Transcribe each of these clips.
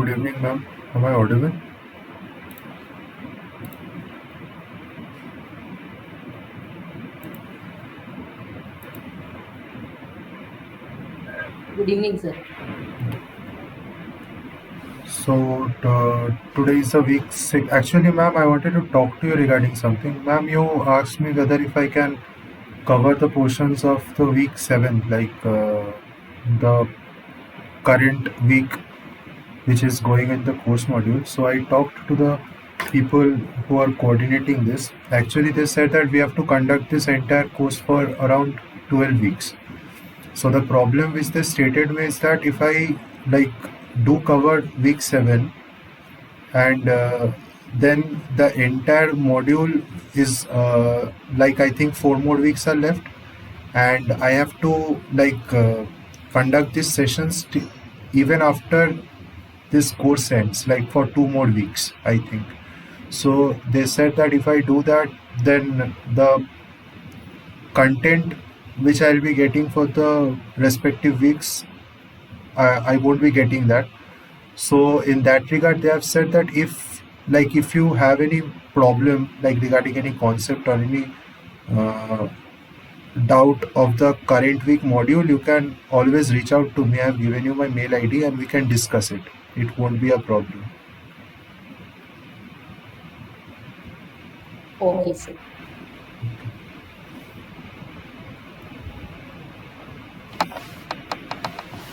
Good evening, ma'am. Am I audible? Good evening, sir. So, today is the week six. Actually, ma'am, I wanted to talk to you regarding something. Ma'am, you asked me whether if I can cover the portions of the week 7, like the current week which is going in the course module. So, I talked to the people who are coordinating this. Actually, they said that we have to conduct this entire course for around 12 weeks. So the problem which they stated me is that if I like do cover week 7 and then the entire module is like I think 4 more weeks are left, and I have to conduct these sessions even after this course ends, like for 2 more weeks I think. So they said that if I do that, then the content which I'll be getting for the respective weeks, I won't be getting that. So in that regard, they have said that if you have any problem like regarding any concept or any uh, doubt of the current week module, you can always reach out to me. I have given you my mail ID and we can discuss it. It won't be a problem. Okay, sir.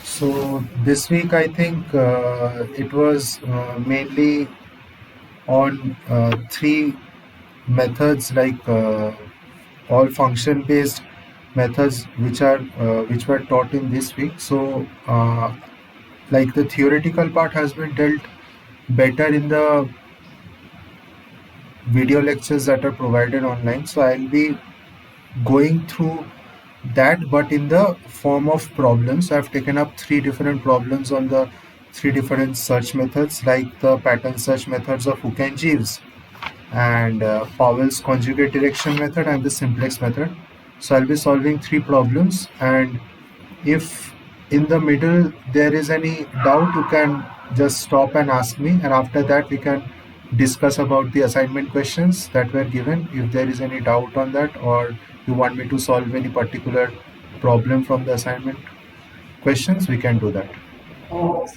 So this week, I think it was mainly on three methods, like all function based methods which were taught in this week. So like the theoretical part has been dealt better in the video lectures that are provided online, so I'll be going through that, but in the form of problems. I've taken up three different problems on the three different search methods, like the pattern search methods of Hook and Jeeves, and Powell's conjugate direction method, and the simplex method. So I'll be solving three problems, and if in the middle there is any doubt, you can just stop and ask me, and after that we can discuss about the assignment questions that were given. If there is any doubt on that, or you want me to solve any particular problem from the assignment questions, we can do that. Okay.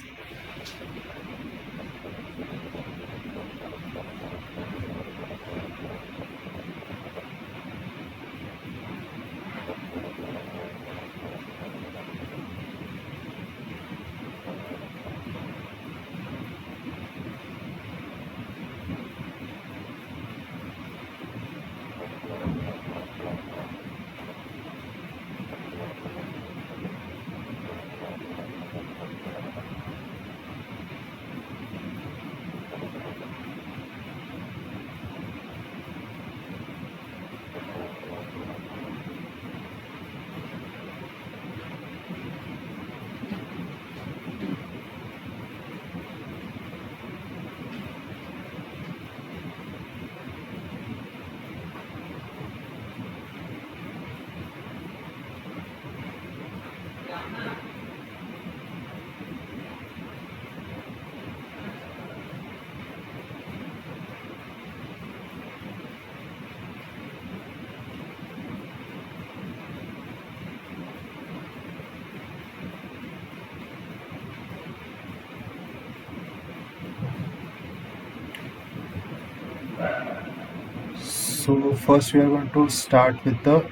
So first we are going to start with the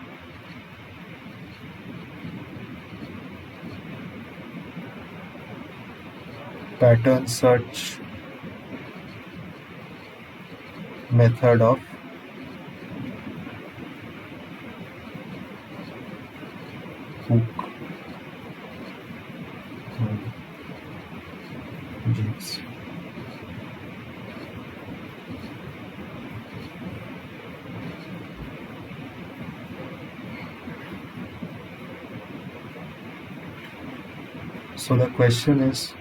pattern search method of Hook and Jeeves. So the question is,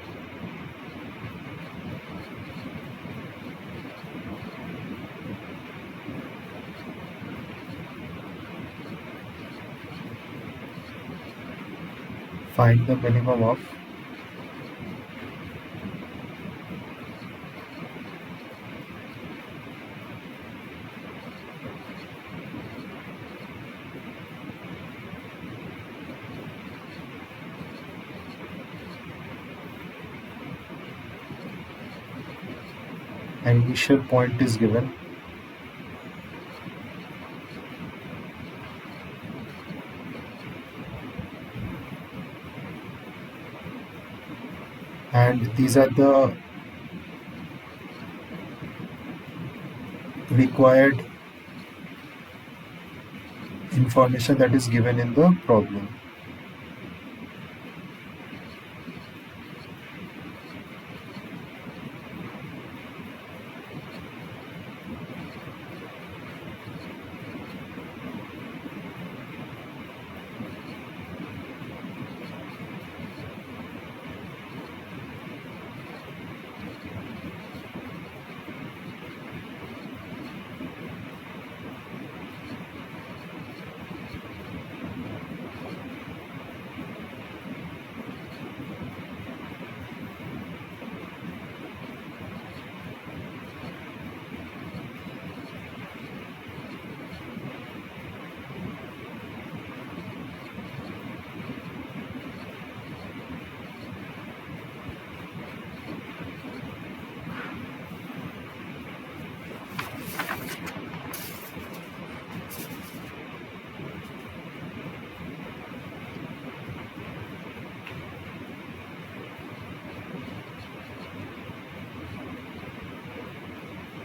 find the minimum of An initial point is given, and these are the required information that is given in the problem.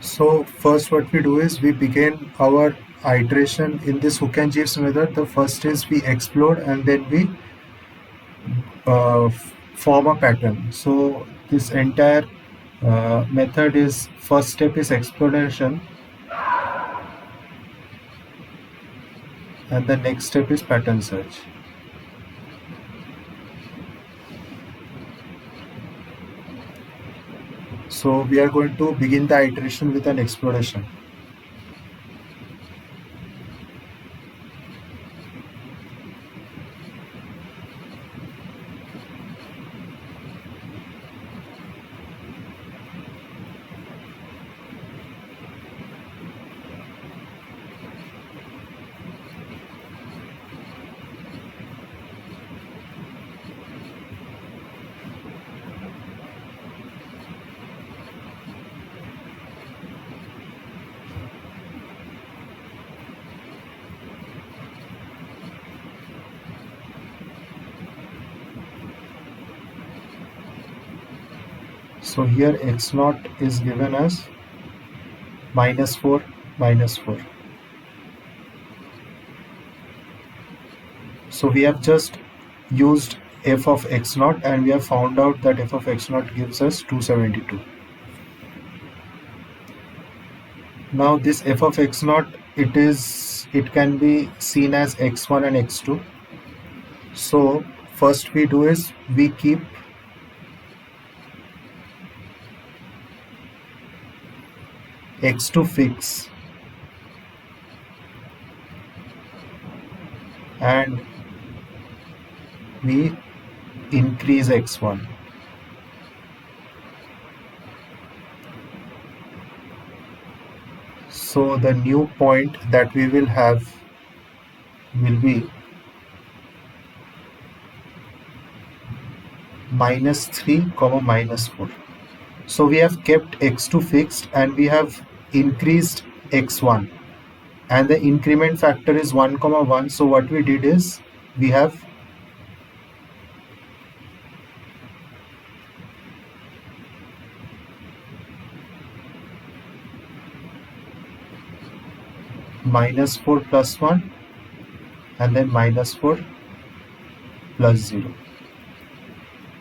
So first what we do is we begin our iteration in this Hook and Jeeves method. The first is we explode and then we form a pattern. So this entire method is, first step is exploration and the next step is pattern search. So we are going to begin the iteration with an exploration. So here x naught is given as -4, -4. So we have just used f of x naught and we have found out that f of x naught gives us 272. Now this f of x naught, it can be seen as x1 and x2. So first we do is we keep x2 fix and we increase x1. So the new point that we will have will be -3, -4. So we have kept x2 fixed and we have increased x1 and the increment factor is 1, 1. So what we did is we have -4 plus 1 and then -4 plus 0.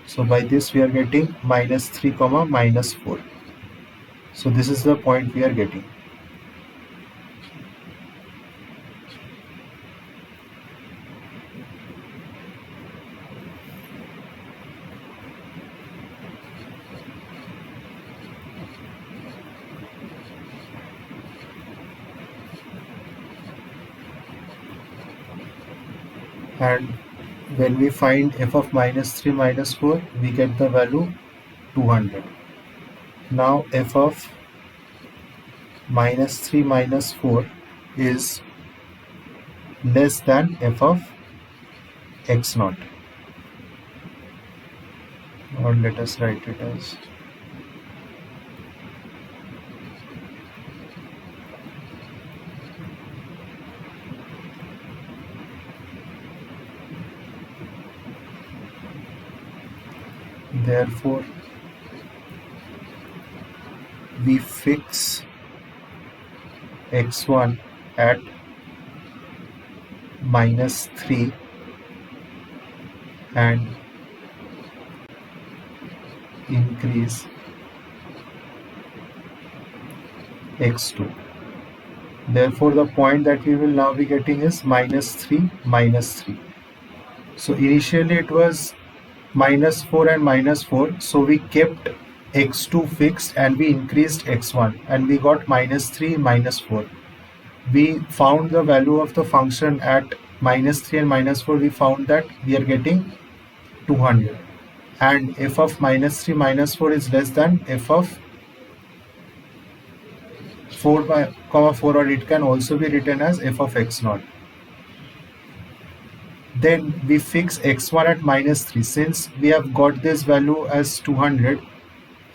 So by this we are getting -3, -4. So this is the point we are getting. And when we find f of -3, -4, we get the value 200. Now f of -3, -4 is less than f of x naught, or let us write it as Therefore, we fix x1 at -3 and increase x2. Therefore, the point that we will now be getting is -3, -3. So initially it was -4 and -4. So we kept x2 fixed and we increased x1 and we got -3, -4. We found the value of the function at -3 and -4. We found that we are getting 200. And f of -3, -4 is less than f of 4 by, 4, or it can also be written as f of x0. Then we fix x1 at -3. Since we have got this value as 200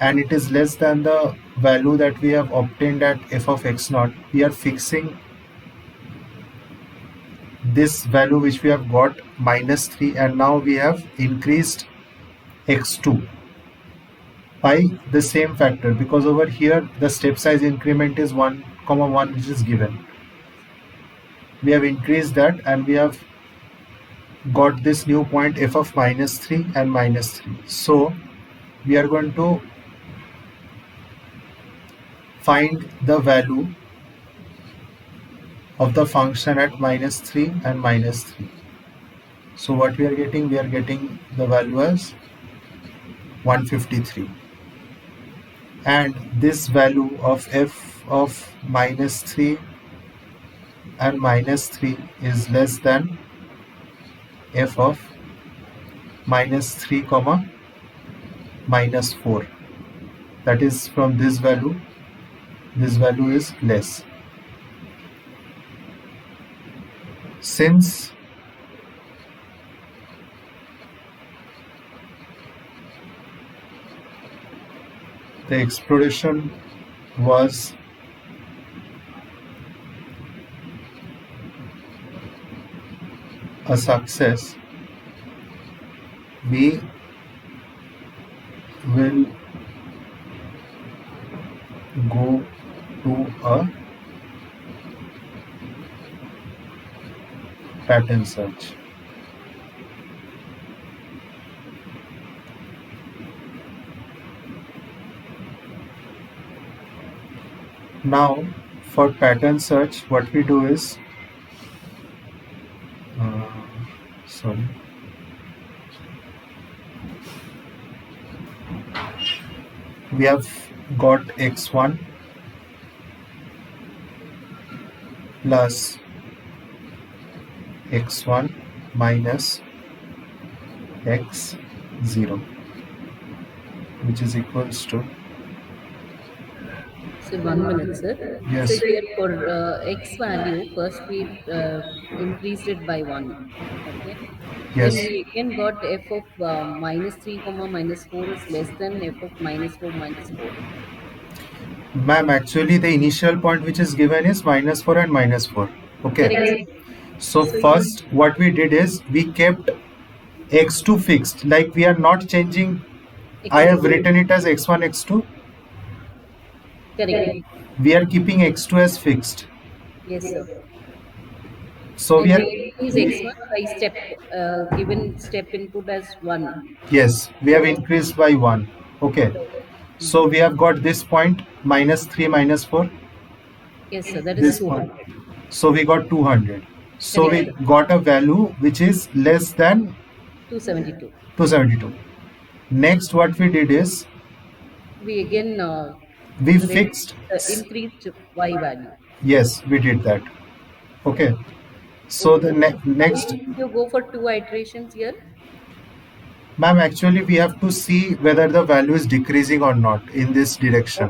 and it is less than the value that we have obtained at f of x0, we are fixing this value which we have got -3, and now we have increased x2 by the same factor, because over here the step size increment is 1, 1, which is given. We have increased that and we have got this new point f of -3 and -3. So we are going to find the value of the function at -3 and -3. So what we are getting? We are getting the value as 153. And this value of f of -3 and -3 is less than f of -3, -4. That is, from this value is less. Since the exploration was a success, we will go to a pattern search. Now, for pattern search, what we do is, we have got x1 plus x1 minus x0, which is equals to. So 1 minute, sir. Yes. So here for x value, first we increased it by 1. Okay. Yes. Then we again got f of -3, -4 is less than f of -4, -4. Ma'am, actually the initial point which is given is -4 and -4. Okay. Correct. So first what we did is we kept x2 fixed, like we are not changing. I have written it as x1, x2. Correct. We are keeping x2 as fixed. Yes, sir. So and we are increase x1 by step, given step input as 1. Yes, we have increased by 1. Okay. So we have got this point -3, -4. Yes, sir. That is This 200. point. So we got 200. So we Correct. got a value which is less than 272. 272. Next, what we did is We again we fixed. increased y value. Yes, we did that. Okay. So the next. You go for 2 iterations here. Ma'am, actually we have to see whether the value is decreasing or not in this direction.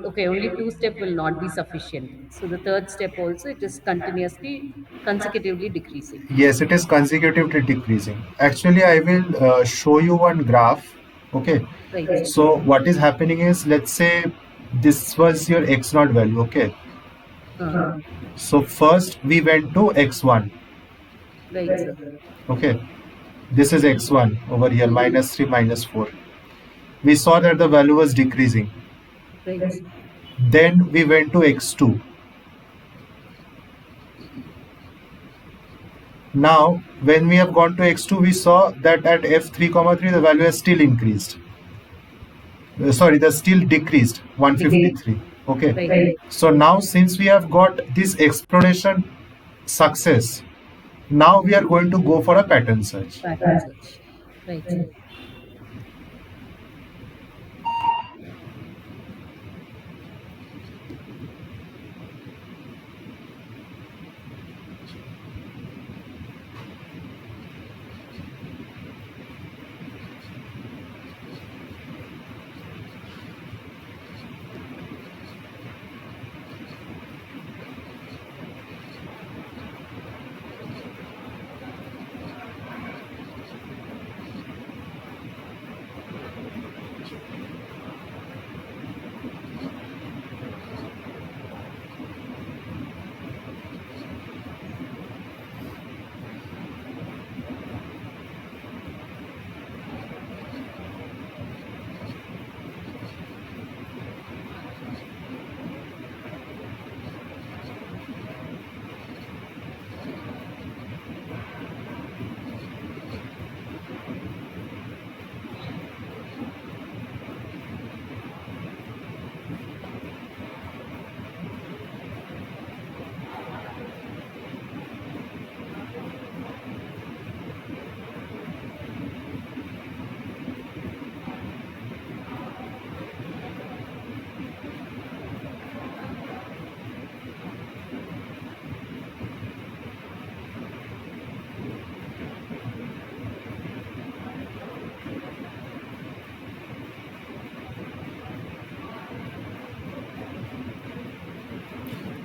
Okay, only 2 step will not be sufficient. So the third step also, it is continuously, consecutively decreasing. Yes, it is consecutively decreasing. Actually, I will show you one graph. Okay. Right. So what is happening is, let's say this was your x0 value. Okay. So first we went to x1. Right, sir. Okay. This is x1 over here, -3, -4. we saw that the value was decreasing. Right. Then we went to x2. Now, when we have gone to x2, we saw that at f3, 3 the value has still increased. Sorry, that's still decreased, Decrease. 153. Okay. Right. So now, since we have got this exploration success, now we are going to go for a pattern search. Pattern search. Right.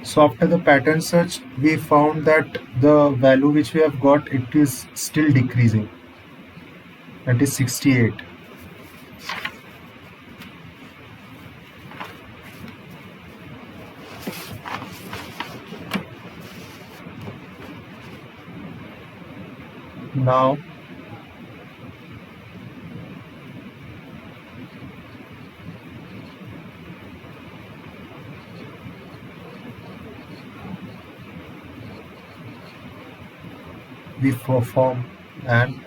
So after the pattern search, we found that the value which we have got, it is still decreasing. That is 68. Now we perform an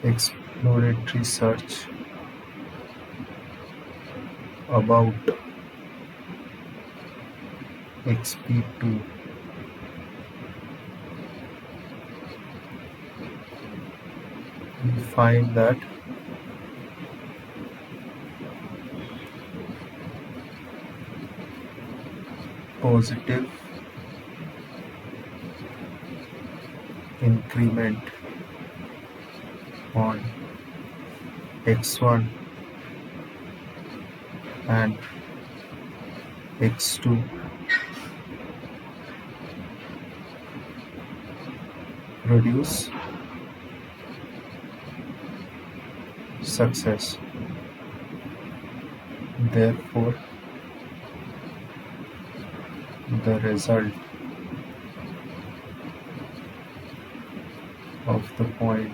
exploratory search about XP2. We find that positive increment on x1 and x2 produce success. Therefore, the result of the point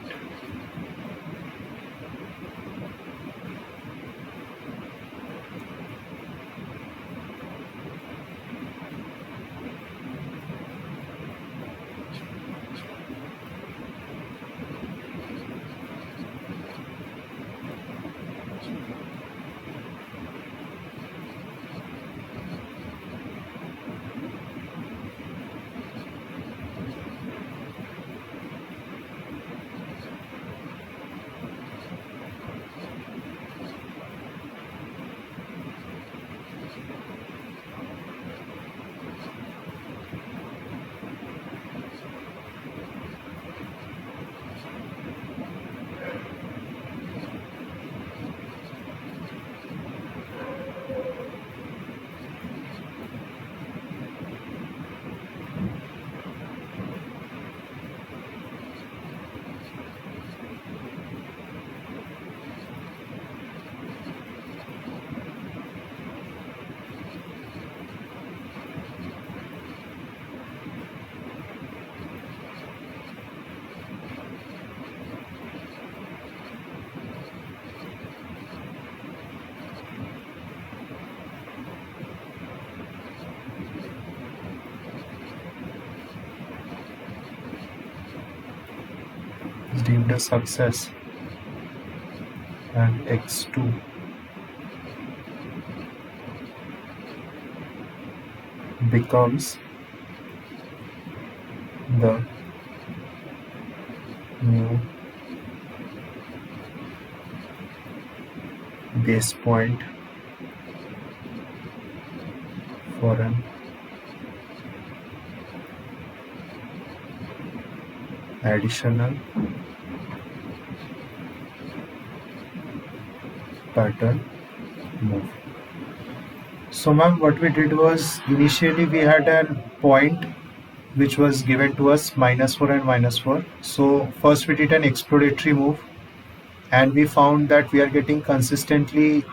deemed a success and x2 becomes the new base point for an additional pattern move. So ma'am, what we did was initially we had a point which was given to us -4 and -4. So first we did an exploratory move and we found that we are getting consistently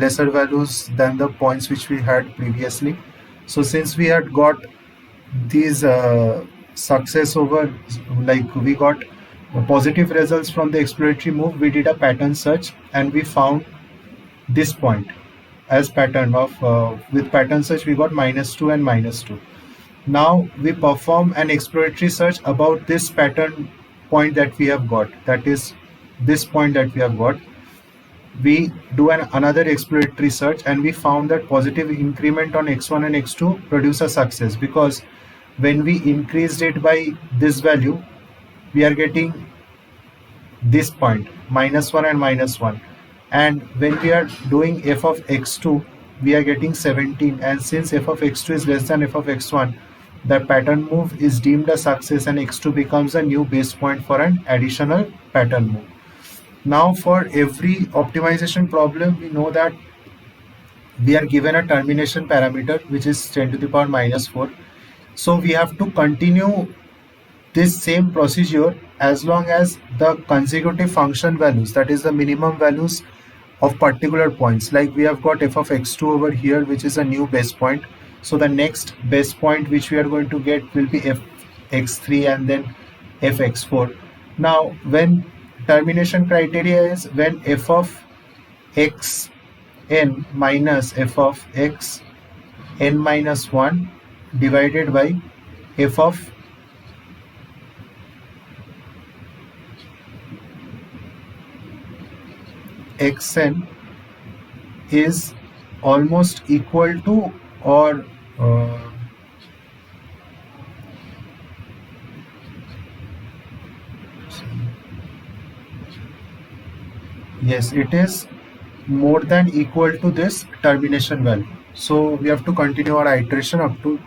lesser values than the points which we had previously. So since we had got these success over, like we got positive results from the exploratory move, we did a pattern search and we found this point as pattern of with pattern search we got -2 and -2. Now we perform an exploratory search about this pattern point that we have got, that is this point that we have got. We do another exploratory search and we found that positive increment on x1 and x2 produce a success, because when we increased it by this value we are getting this point -1 and -1, and when we are doing f of x2 we are getting 17, and since f of x2 is less than f of x1, the pattern move is deemed a success and x2 becomes a new base point for an additional pattern move. Now for every optimization problem we know that we are given a termination parameter which is 10 to the power -4. So we have to continue this same procedure as long as the consecutive function values, that is the minimum values of particular points, like we have got f of x2 over here which is a new base point. So the next base point which we are going to get will be f x3 and then f x4. Now when termination criteria is when f of x n minus f of x n minus 1 divided by f of xn is almost equal to or yes, it is more than equal to this termination value. So we have to continue our iteration up to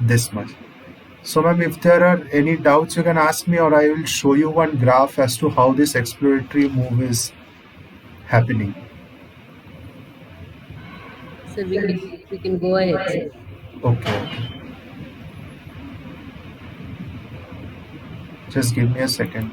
this much. So ma'am, if there are any doubts you can ask me, or I will show you one graph as to how this exploratory move is happening. So we can go ahead, sir. Okay, just give me a second.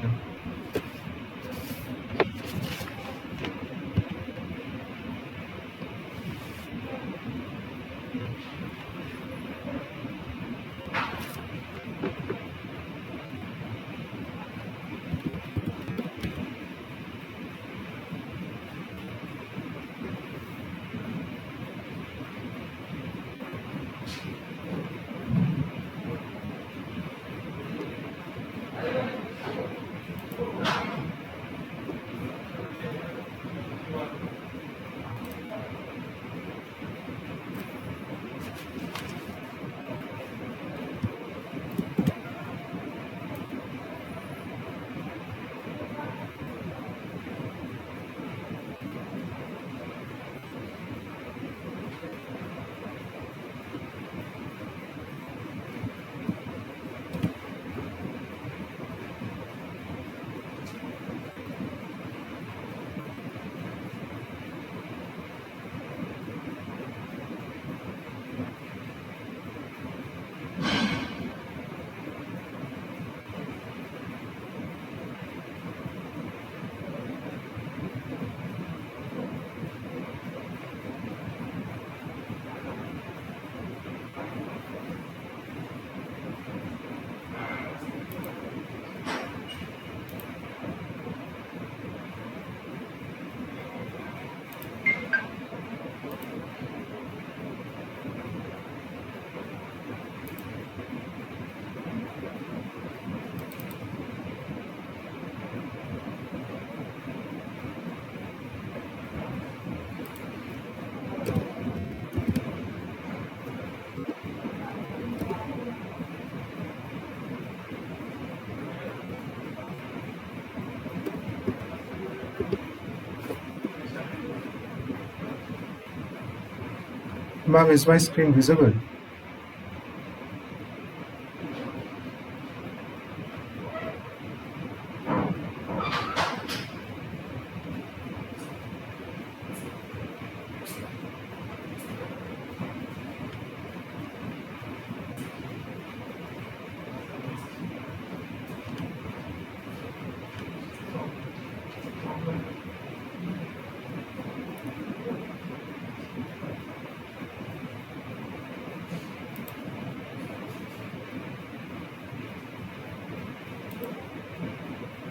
Ma'am, is my screen visible?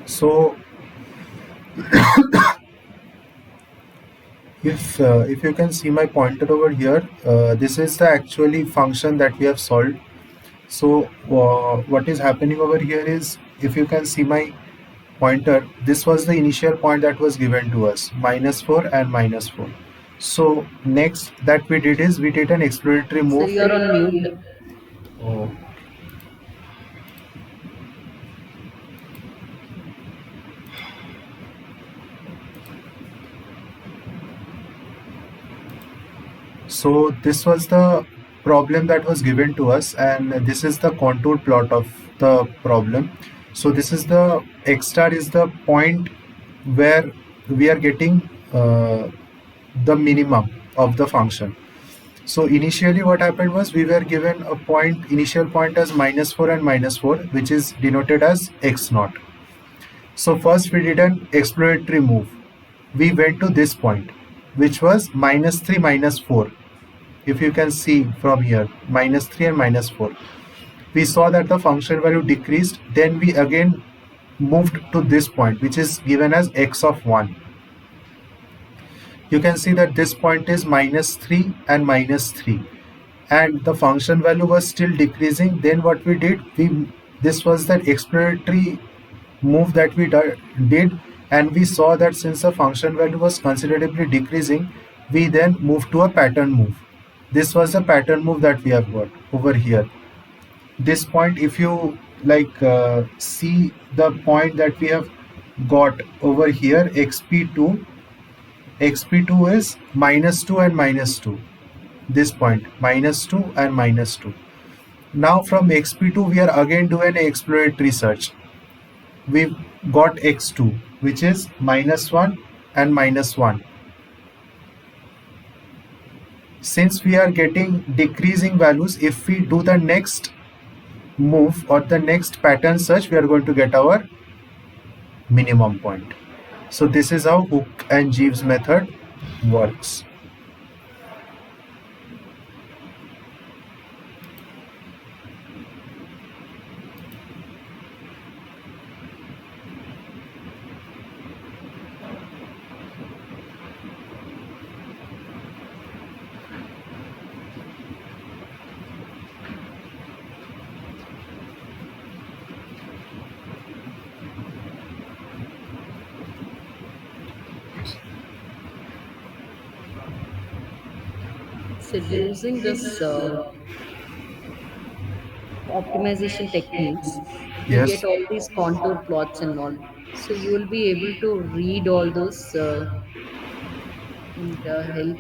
So if you can see my pointer over here, this is the actually function that we have solved. So what is happening over here is, if you can see my pointer, this was the initial point that was given to us, -4 and -4. So next that we did is we did an exploratory So move. you're on mute. Oh, so this was the problem that was given to us, and this is the contour plot of the problem. So this is the x star is the point where we are getting the minimum of the function. So initially what happened was we were given a point, initial point as -4 and -4, which is denoted as x naught. So first we did an exploratory move. We went to this point, which was -3 -4. If you can see from here, -3 and -4. We saw that the function value decreased. Then we again moved to this point, which is given as x of 1. You can see that this point is -3 and -3, and the function value was still decreasing. Then what we did, this was that exploratory move that we did, and we saw that since the function value was considerably decreasing, we then moved to a pattern move. This was the pattern move that we have got over here. This point, if you see the point that we have got over here, xp2 is -2 and -2. This point, -2 and -2. Now from xp2 we are again doing an exploratory search. We've got x2, which is -1 and -1. Since we are getting decreasing values, if we do the next move or the next pattern search, we are going to get our minimum point. So this is how Hook and Jeeves method works. So using this optimization techniques, you Yes. get all these contour plots and all. So you will be able to read all those and help.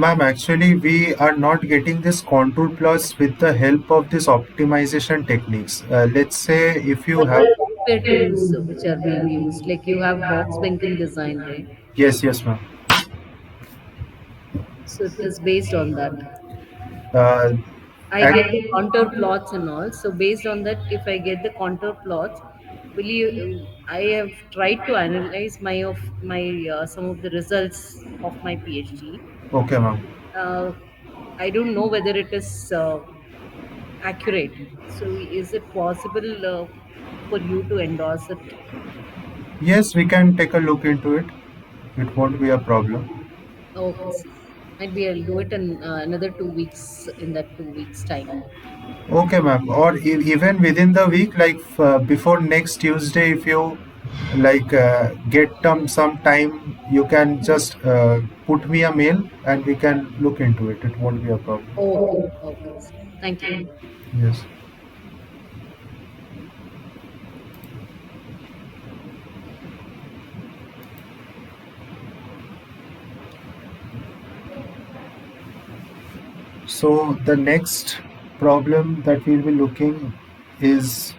Ma'am, actually we are not getting this contour plots with the help of this optimization techniques. Let's say if you But have. the software tools which are being used, like you have box banking design, right? Yes, yes, ma'am. So it is based on that. Uh, I get the contour plots and all. So based on that, if I get the contour plots, will you? I have tried to analyze my some of the results of my PhD. okay, ma'am. Uh, I don't know whether it is accurate. So is it possible for you to endorse it? Yes, we can take a look into it. It won't be a problem. Okay, sir. Might be I'll do it in another 2 weeks. In that 2 weeks time. Okay, ma'am. Or even within the week, like before next Tuesday, if you get some time, you can just put me a mail and we can look into it. It won't be a problem. Okay, okay, sir. Thank you. Yes. So the next problem that we'll be looking is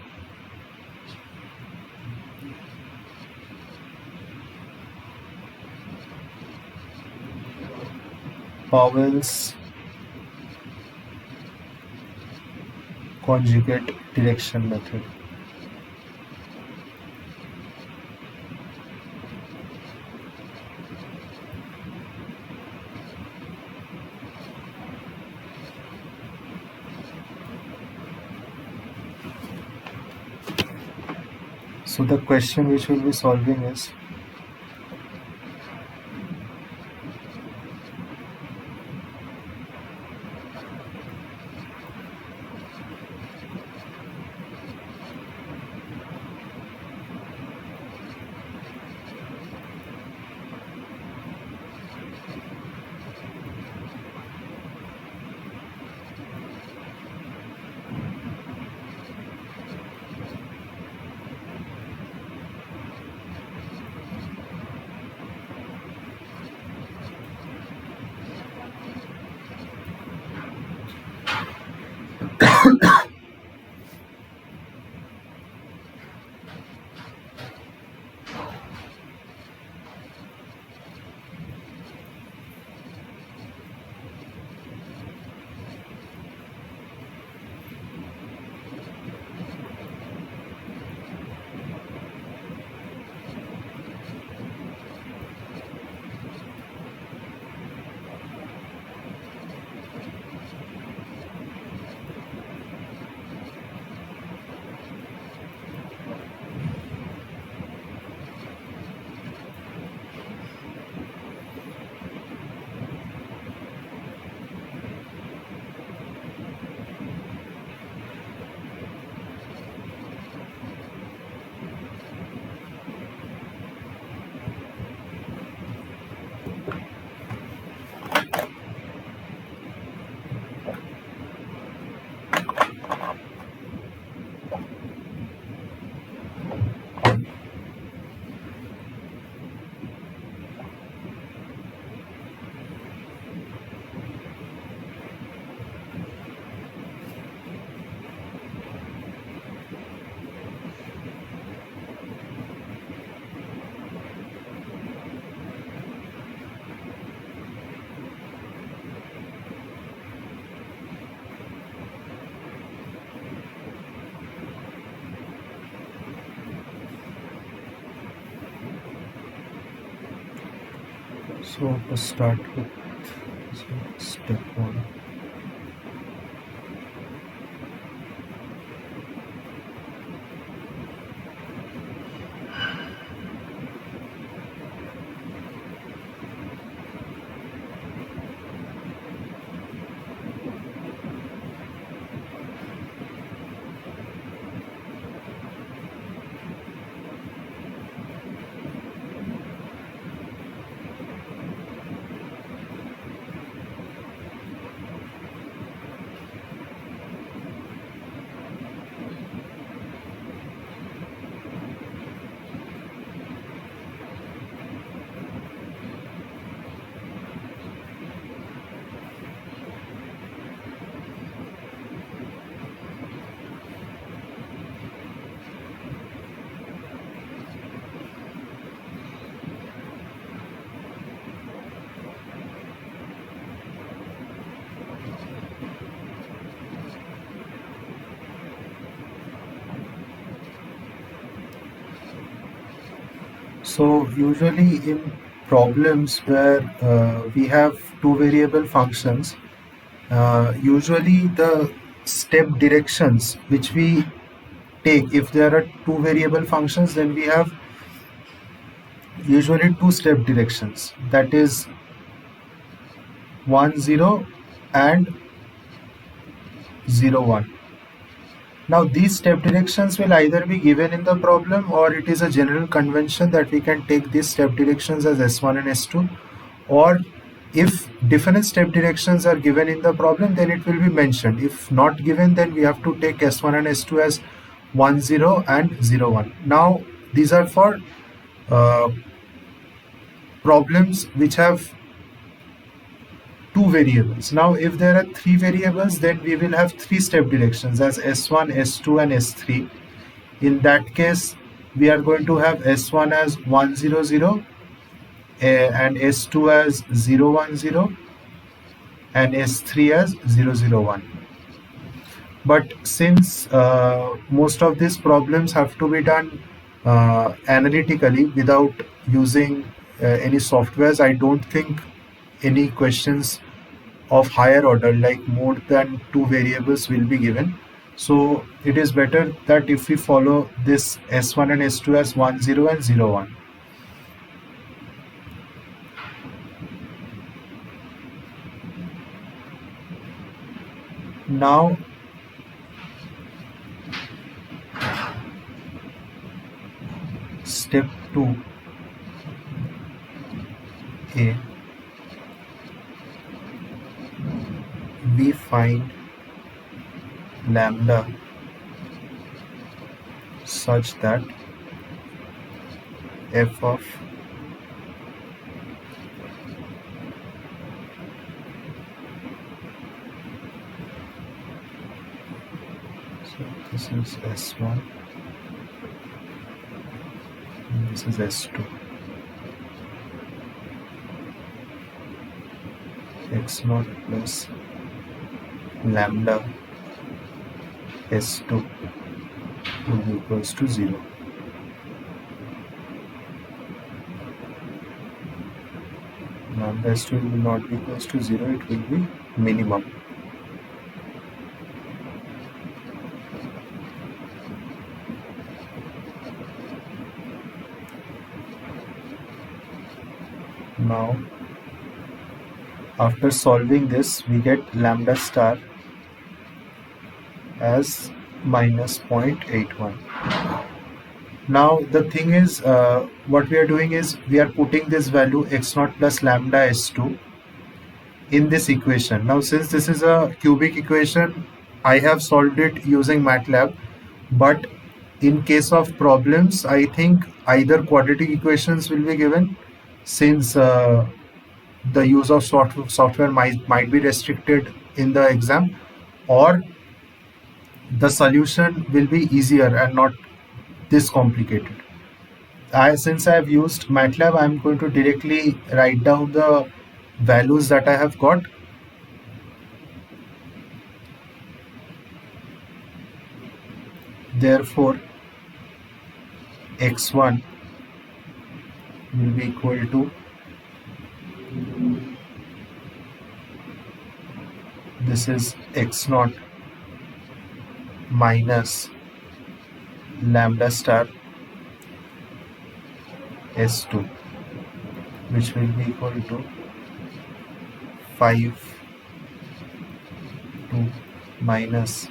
Powell's conjugate direction method. So the question which we'll be solving is, so let's start with step one. So usually in problems where we have two variable functions, usually the step directions which we take, if there are two variable functions, then we have usually two step directions, that is 1 0 and 0 1. Now these step directions will either be given in the problem, or it is a general convention that we can take these step directions as S1 and S2, or if different step directions are given in the problem, then it will be mentioned. If not given, then we have to take S1 and S2 as 1 0 and 0 1. Now these are for problems which have two variables. Now, if there are three variables, then we will have three step directions as S1, S2, and S3. In that case, we are going to have S1 as 100, and S2 as 010, and S3 as 001. But since most of these problems have to be done analytically without using any softwares, I don't think any questions of higher order, like more than two variables, will be given. So it is better that if we follow this S1 and S2 as 10 and 01. Now, step 2a, we find lambda such that f of so this is S1 and this is S2. X0 plus lambda S2 will be equals to 0. Lambda S2 will not be equals to 0, it will be minimum. Now, after solving this, we get lambda star as minus 0.81. Now the thing is, what we are doing is we are putting this value x0 plus lambda s2 in this equation. Now since this is a cubic equation, I have solved it using MATLAB, but in case of problems, I think either quadratic equations will be given, since the use of software might be restricted in the exam, or the solution will be easier and not this complicated. Since I have used MATLAB, I am going to directly write down the values that I have got. Therefore, x1 will be equal to this is x0 minus lambda star s2, which will be equal to 5 to minus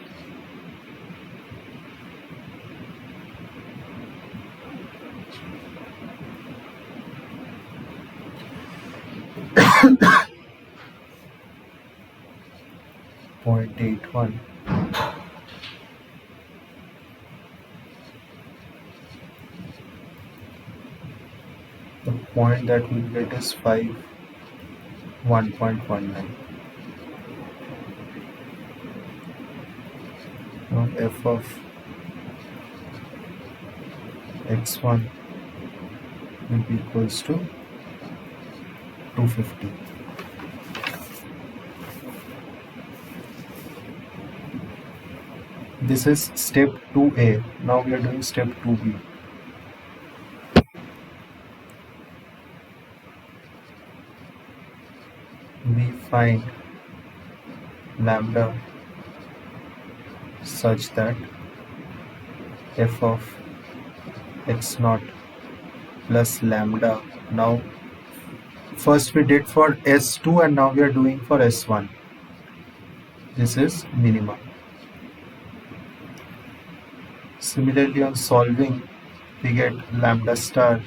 point 0.81. The point that we get is 5, 1.19. Now f of x1 will be equals to 250. This is step 2a. Now we are doing step 2b. We find lambda such that f of x0 plus lambda. Now first we did for S2 and now we are doing for S1. This is minimum. Similarly, on solving, we get lambda star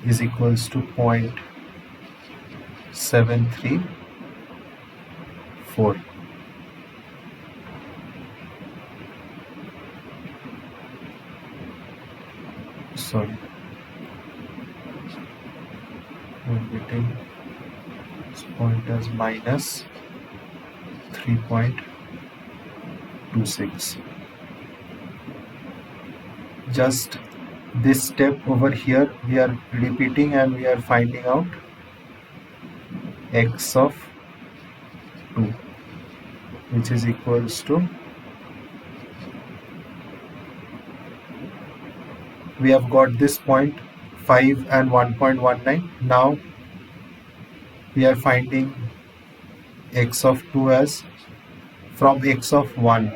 is equals to 0.734. Sorry, we're getting This point as minus 3.26. Just this step over here we are repeating and we are finding out x of 2, which is equals to, we have got this point 5 and 1.19. Now we are finding x of 2 as from x of 1.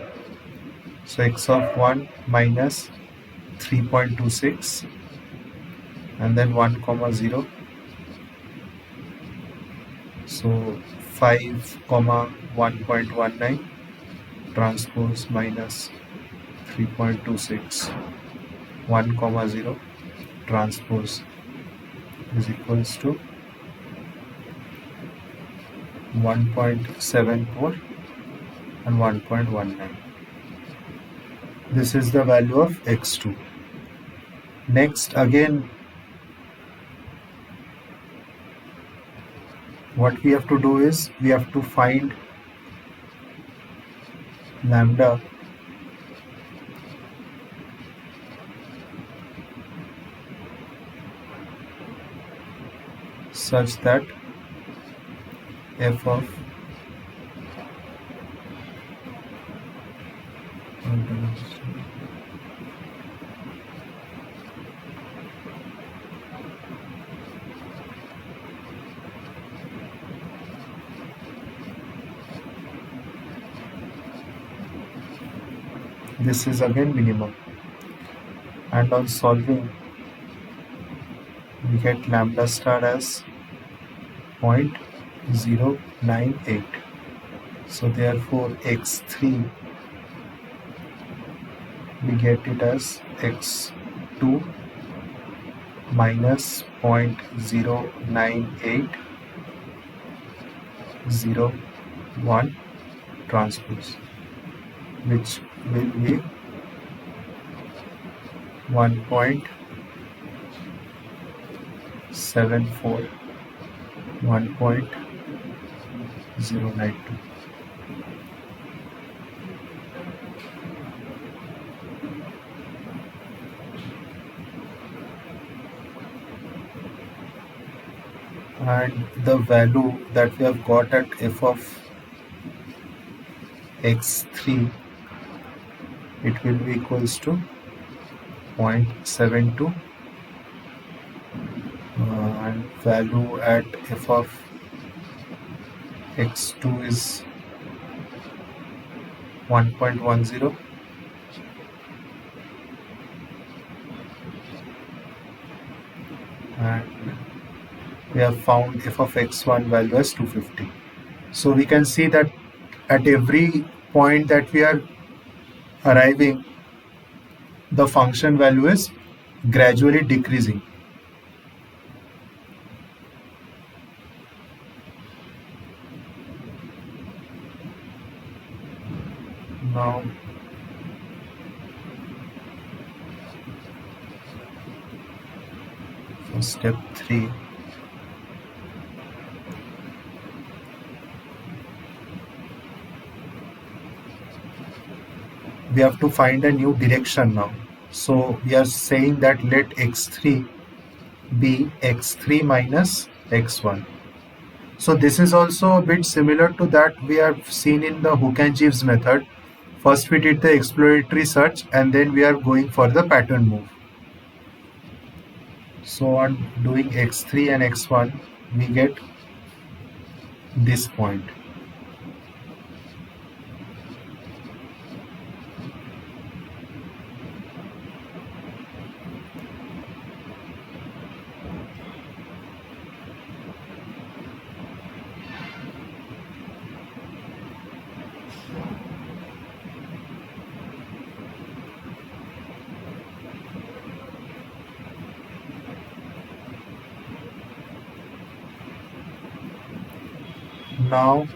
So x of 1 minus 3.26 and then 1 comma 0. So 5 comma 1.19 transpose minus 3.26 1 comma 0 transpose is equals to 1.74 and 1.19. This is the value of x2. Next, again, what we have to do is we have to find lambda such that f of this is again minimum, and on solving we get lambda star as 0.098. So therefore x3 we get it as x2 minus 0.09801 transpose, which will be 1.74, 1.092. And the value that we have got at f of x3, it will be equals to 0.72, and value at f of x2 is 1.10, and we have found f of x1 value as 250. So we can see that at every point that we are arriving, the function value is gradually decreasing. Now for step 3, we have to find a new direction now. So we are saying that let x3 be x3 minus x1. So this is also a bit similar to that we have seen in the Hook and Jeeves method. First we did the exploratory search and then we are going for the pattern move. So on doing x3 and x1, we get this point. Now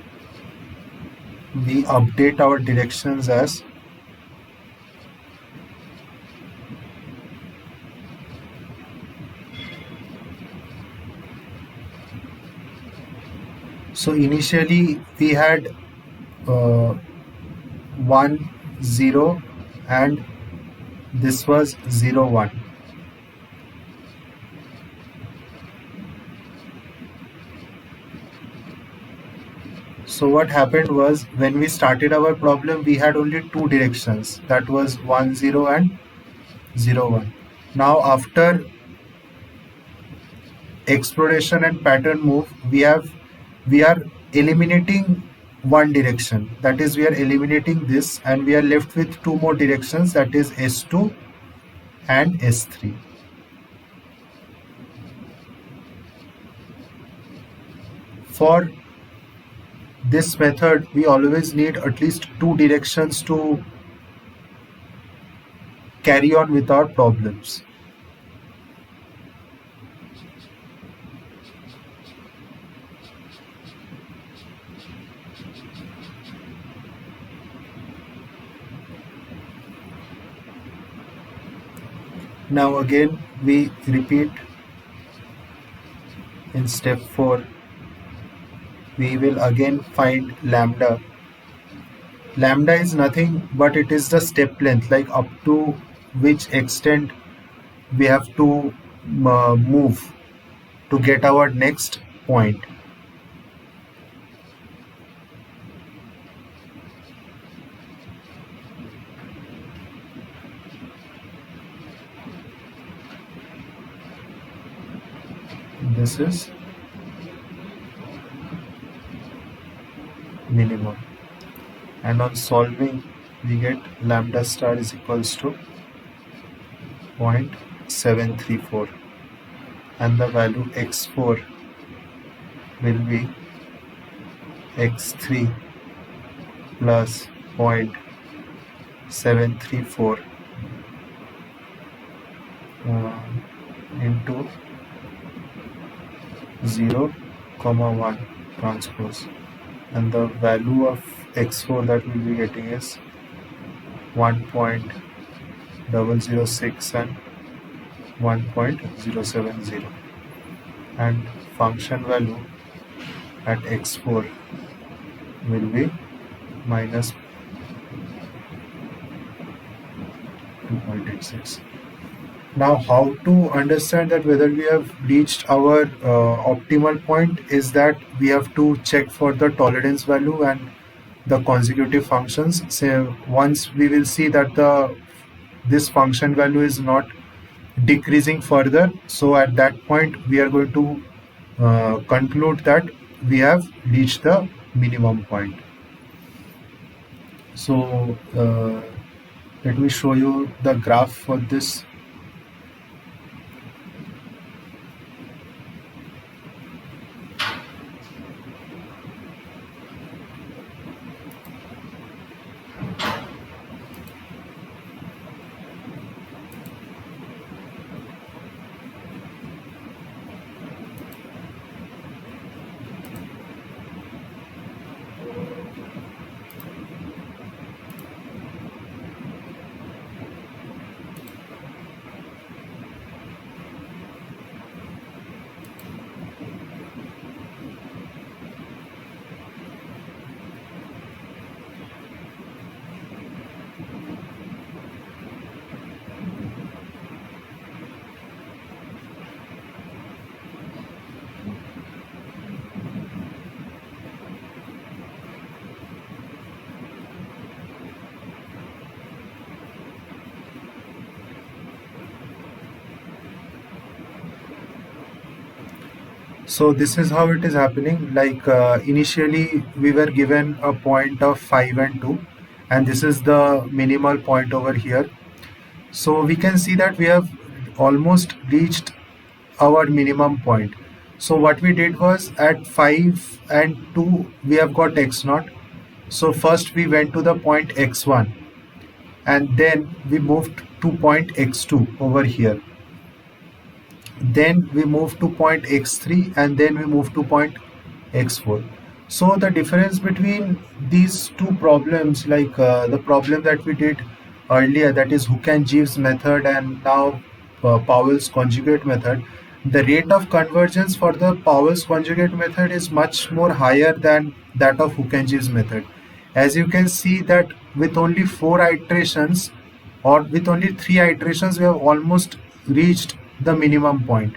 we update our directions as So initially we had uh, 1 0, and this was 0 1. So what happened was, when we started our problem, we had only two directions, that was 1 0 and 0 1. Now after exploration and pattern move, we are eliminating one direction, that is we are eliminating this, and we are left with two more directions, that is S2 and S3. For this method, we always need at least two directions to carry on with our problems. Now again we repeat. In step 4, we will again find lambda. Lambda is nothing but it is the step length, like up to which extent we have to move to get our next point. This is minimum, and on solving we get lambda star is equals to 0.734, and the value x4 will be x3 plus 0.734 into 0, 1 transpose, and the value of x4 that we'll be getting is 1.006 and 1.070, and function value at x4 will be minus 2.86. Now, how to understand that whether we have reached our optimal point is that we have to check for the tolerance value and the consecutive functions. So once we will see that this function value is not decreasing further, so at that point we are going to conclude that we have reached the minimum point. So let me show you the graph for this. So this is how it is happening. Like initially we were given a point of 5 and 2, and this is the minimal point over here. So we can see that we have almost reached our minimum point. So what we did was, at 5 and 2 we have got x naught. So first we went to the point x1, and then we moved to point x2 over here. Then we move to point x3, and then we move to point x4. So the difference between these two problems, like the problem that we did earlier, that is Hook and Jeeves method, and now Powell's conjugate method, the rate of convergence for the Powell's conjugate method is much more higher than that of Hukenji's method. As you can see that with only 4 iterations or with only 3 iterations, we have almost reached the minimum point.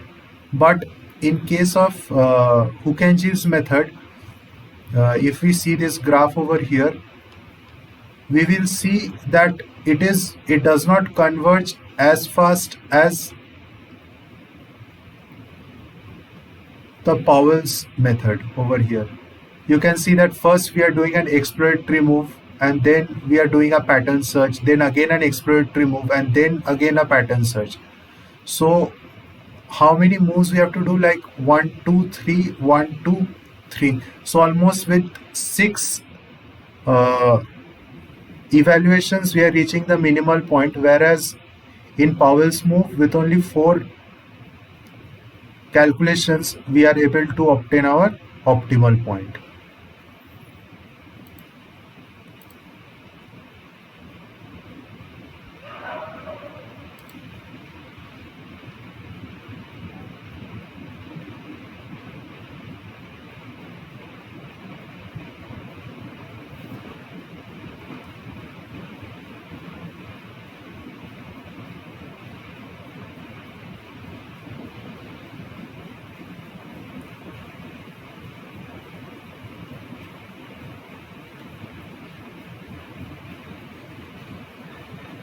But in case of Hukenji's method, if we see this graph over here, we will see that it does not converge as fast as the Powell's method over here. You can see that first we are doing an exploratory move, and then we are doing a pattern search, then again an exploratory move, and then again a pattern search. So how many moves we have to do? Like 1 2 3, 1 2 3. So almost with 6 uh, evaluations we are reaching the minimal point, whereas in Powell's move with only 4 calculations we are able to obtain our optimal point.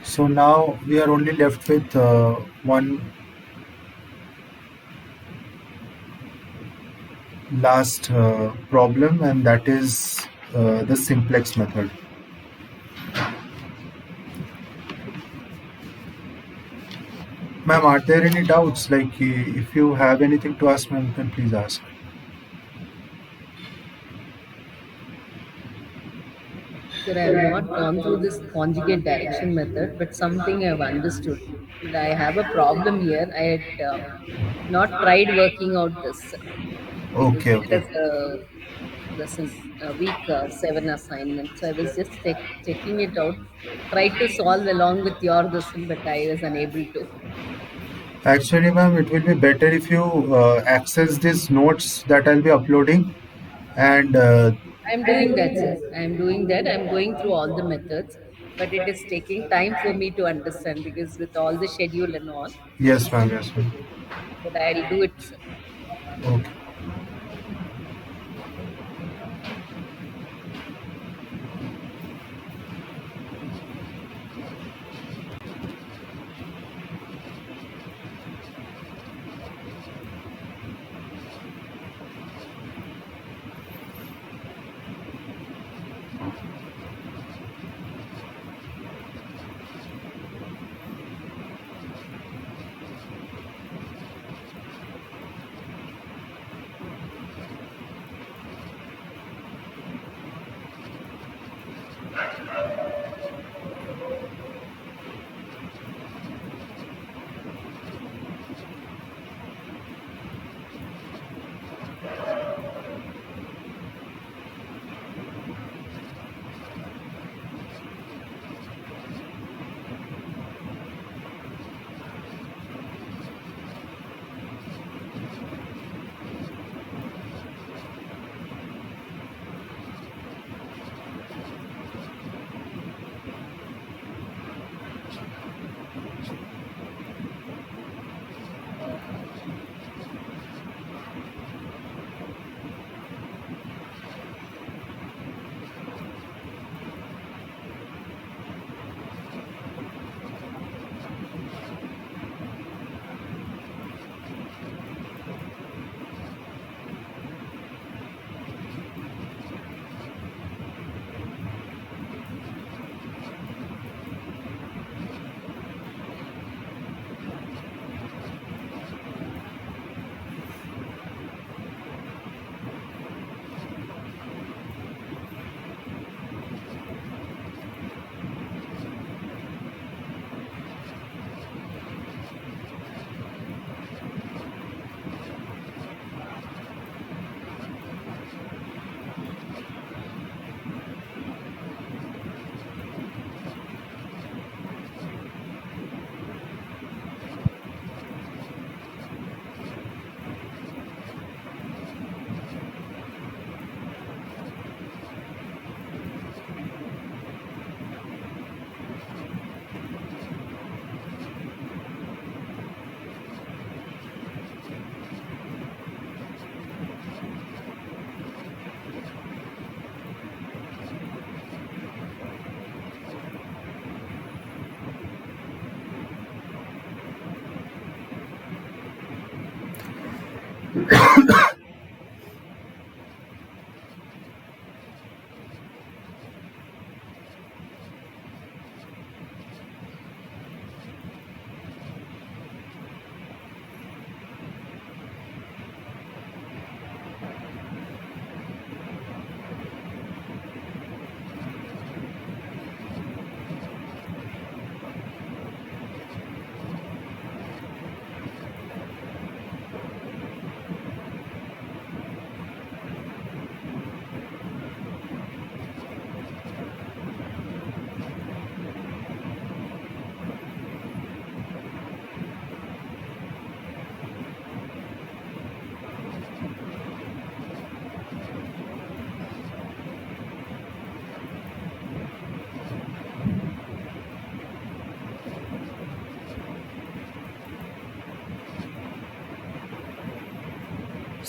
So now we are only left with one last problem, and that is the simplex method. Ma'am, are there any doubts? Like, if you have anything to ask, ma'am, you can please ask. Sir, I have not gone through this conjugate direction method, but something I have understood. That I have a problem here. I had not tried working out this. It was Okay, there okay. as a lesson, a week 7 assignment. So I was just checking it out. Tried to solve along with your lesson, but I was unable to. Actually, ma'am, it will be better if you access these notes that I'll be uploading, and I'm doing that, sir. I'm doing that. I'm going through all the methods, but it is taking time for me to understand because with all the schedule and all. yes, ma'am, yes, ma'am. But I'll do it, sir. Okay.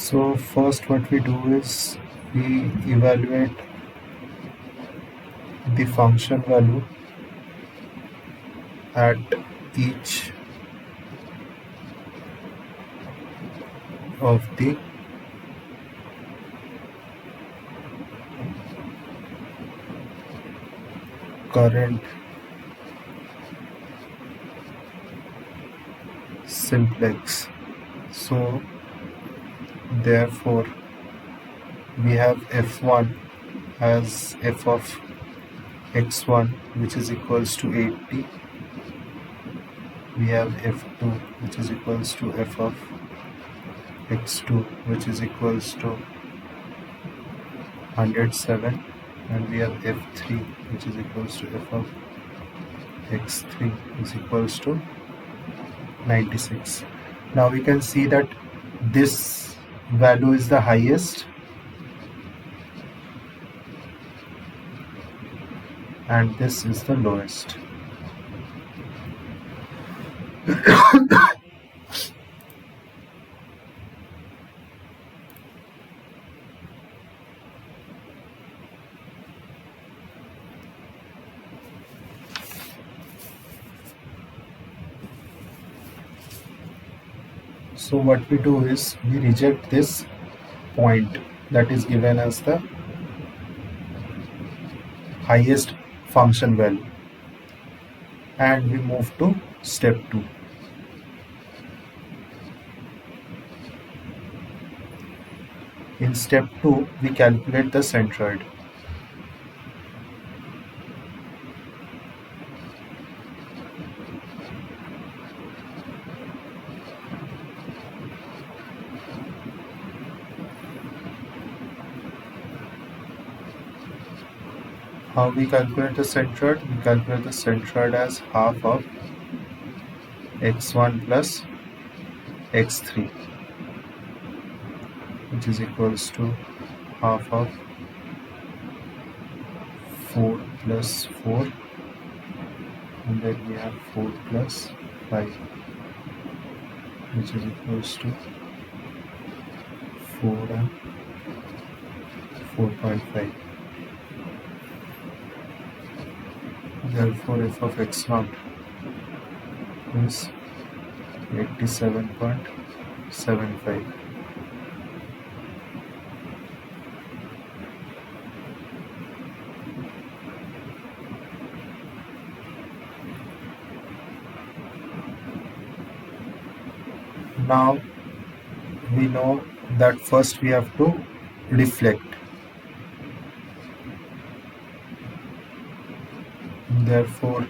So first what we do is we evaluate the function value at each of the current simplex. So therefore we have f1 as f of x1, which is equals to 80. We have f2, which is equals to f of x2, which is equals to 107, and we have f3, which is equals to f of x3 is equals to 96. Now we can see that this value is the highest and this is the lowest. So what we do is we reject this point that is given as the highest function value and we move to step 2. In step 2 we calculate the centroid. How we calculate the centroid? We calculate the centroid as half of x1 plus x3, which is equals to half of 4 plus 4, and then we have 4 plus 5, which is equals to 4 and 4.5. Therefore f of x0 is 87.75. Now we know that first we have to reflect. Therefore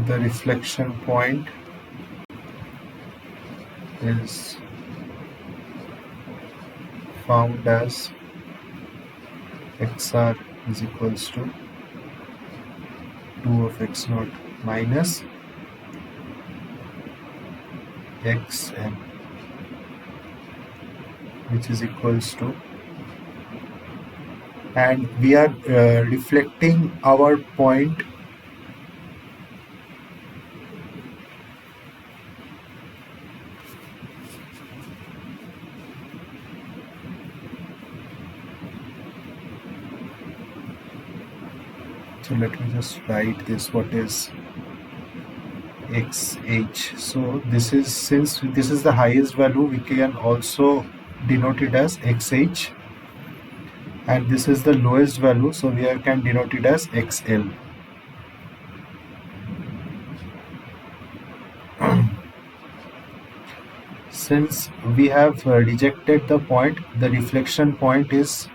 the reflection point is found as xr is equals to 2 of x0 minus xn, which is equals to, and we are reflecting our point so let me just write this. What is xh. So this is, since this is the highest value, we can also denote it as xh, and this is the lowest value, so we can denote it as xl. Since we have rejected the point, the reflection point is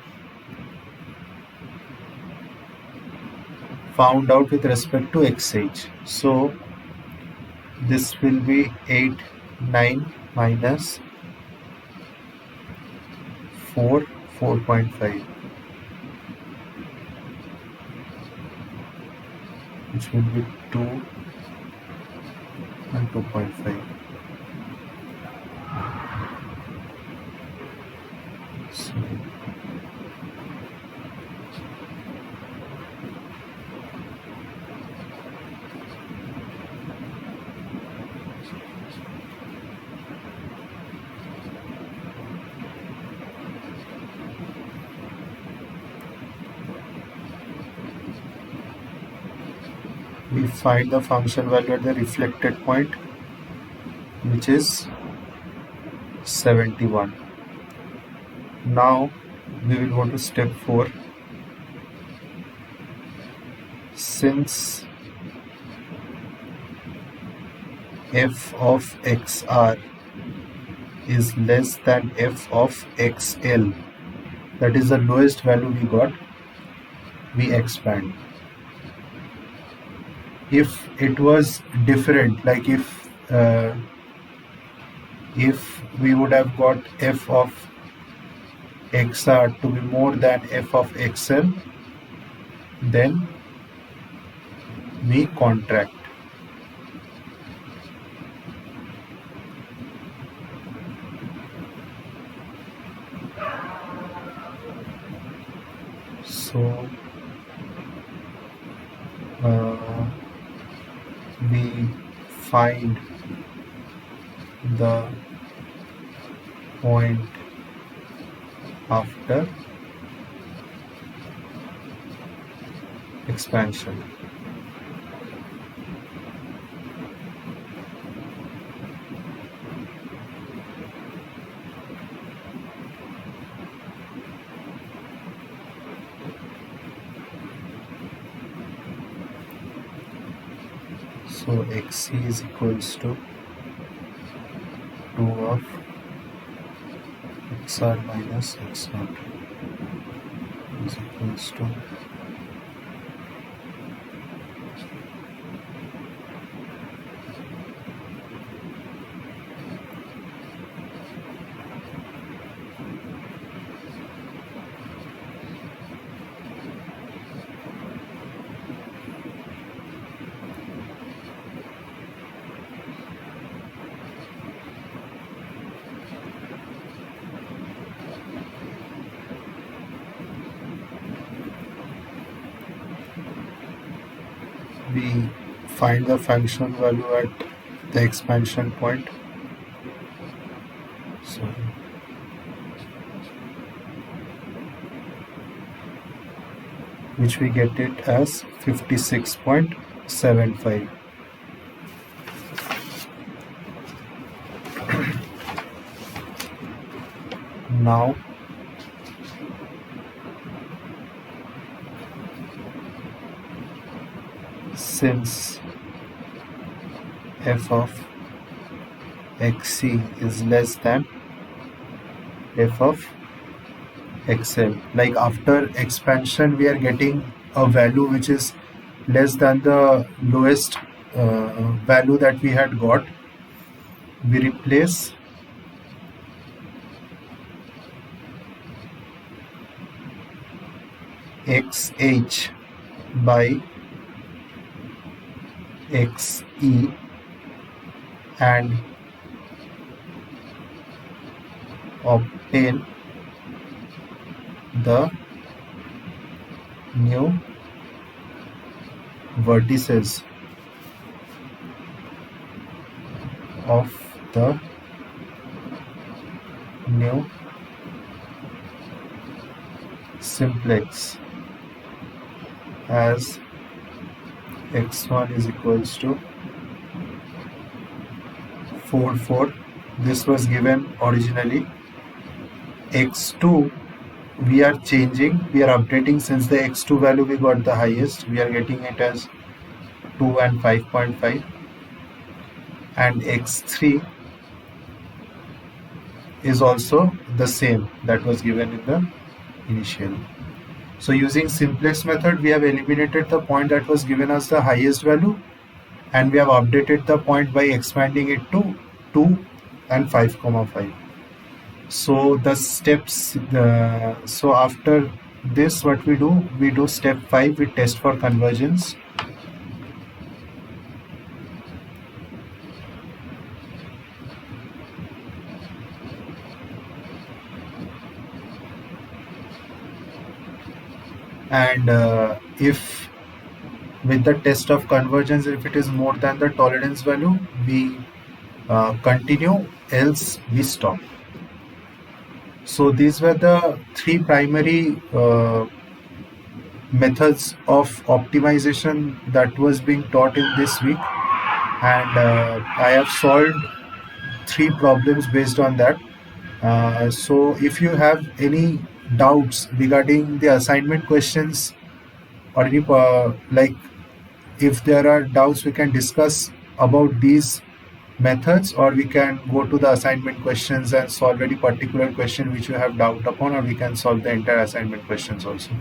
found out with respect to xh. So this will be 8, 9 minus 4, 4.5, which will be 2 and 2.5. So we find the function value at the reflected point, which is 71. Now we will go to step 4. Since f of xr is less than f of xl, that is the lowest value we got, we expand. If it was different, like if we would have got f of xr to be more than f of xl, then we contract. So we find the point after expansion. So xc is equals to 2 of xr minus x0 is equals to we find the function value at the expansion point. So which we get it as 56.75. Now since f of xc is less than f of xl, like after expansion we are getting a value which is less than the lowest value that we had got, we replace xh by xe and obtain the new vertices of the new simplex as x1 is equals to 4 4. This was given originally. X2 we are changing, we are updating since the X2 value we got the highest, we are getting it as 2 and 5.5, and X3 is also the same that was given in the initial. So using simplest method, we have eliminated the point that was given as the highest value, and we have updated the point by expanding it to 2 and 5,5. So the steps, so after this, what we do step 5, we test for convergence. And if with the test of convergence, if it is more than the tolerance value, we continue, else we stop. So these were the three primary methods of optimization that was being taught in this week, and I have solved three problems based on that. So if you have any doubts regarding the assignment questions, or any like if there are doubts, we can discuss about these methods, or we can go to the assignment questions and solve any particular question which you have doubt upon, or we can solve the entire assignment questions also.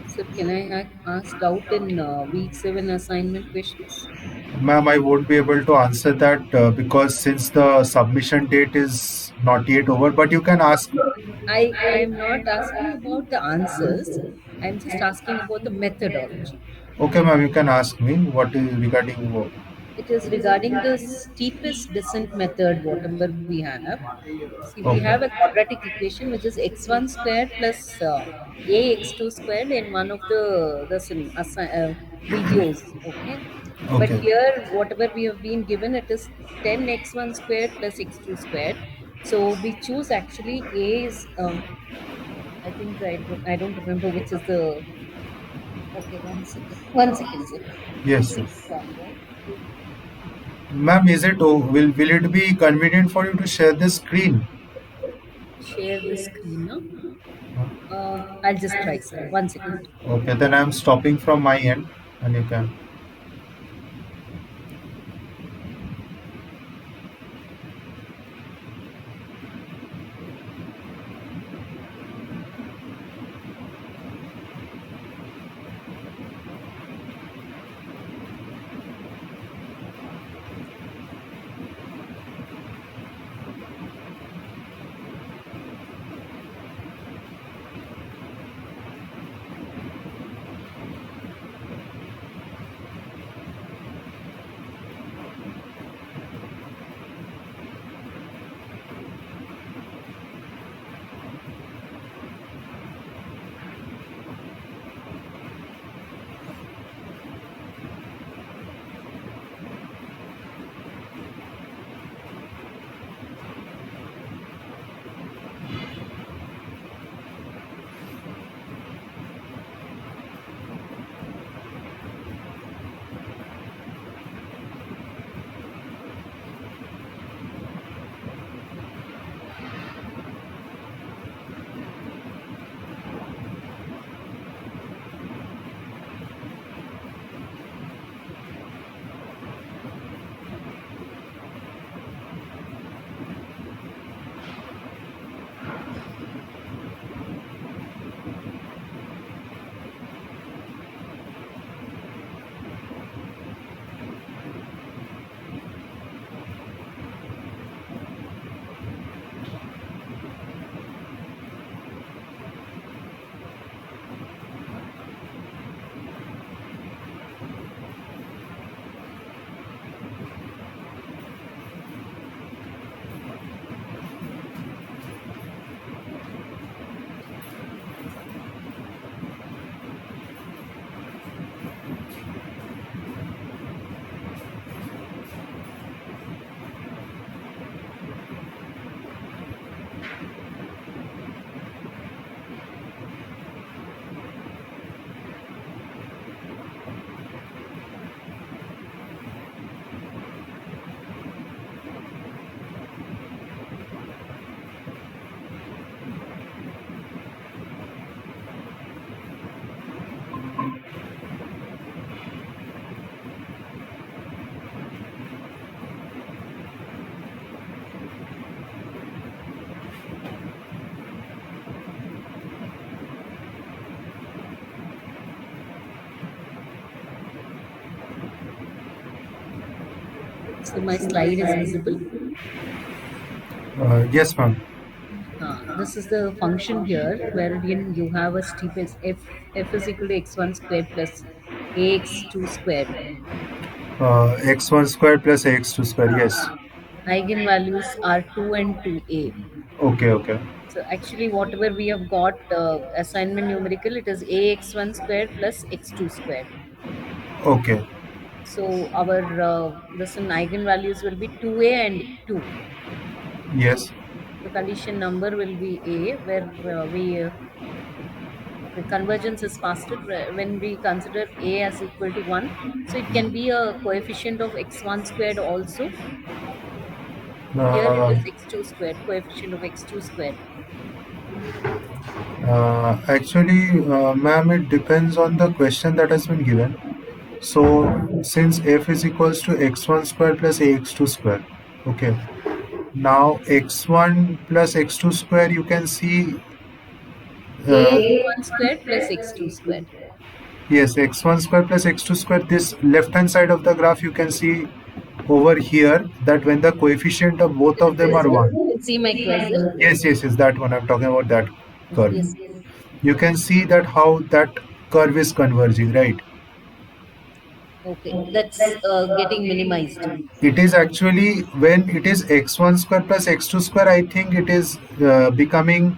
So can I ask doubt in week 7 assignment questions? Ma'am, I won't be able to answer that because since the submission date is not yet over, but you can ask. I'm not asking about the answers. I'm just asking about the methodology. Okay, ma'am, you can ask me what is regarding. It is regarding the steepest descent method, whatever we have. See, we have a Okay. quadratic equation which is x1 squared plus ax2 squared in one of the videos. Okay, but Okay. here whatever we have been given, it is 10x1 squared plus x2 squared. So we choose actually a is I think I don't remember which is the okay, one second sir. Yes. See, Yes. Ma'am, is it will it be convenient for you to share the screen? share the screen now. I'll just try, sir. One second. Okay, then I'm stopping from my end, and you can. So my slide is visible. Yes, ma'am. This is the function here wherein you have a steepest f is equal to x1 squared plus ax2 squared. X1 square plus x2 square. Yes. Eigenvalues are 2 and 2a. Okay, okay. So actually whatever we have got assignment numerical, it is ax1 squared plus x2 squared. Okay. So our this in eigenvalues will be 2a and 2. Yes. The condition number will be a, where the convergence is faster when we consider a as equal to 1. So it can be a coefficient of x1 squared also. Here it Uh, is x2 squared, coefficient of x2 squared. Ma'am, it depends on the question that has been given. So, since f is equals to x1 square plus ax2 square, okay. Now, x1 plus x2 square, you can see, uh, Ax1 squared plus x2 squared. yes, x1 square plus x2 square. This left hand side of the graph, you can see over here that when the coefficient of both This of them are is, 1. you can see my cursor. Yes, yes, yes, that one. I'm talking about that curve. Yes. You can see that how that curve is converging, right? Okay. That's getting minimized. It is actually when it is x1 square plus x2 square, I think it is becoming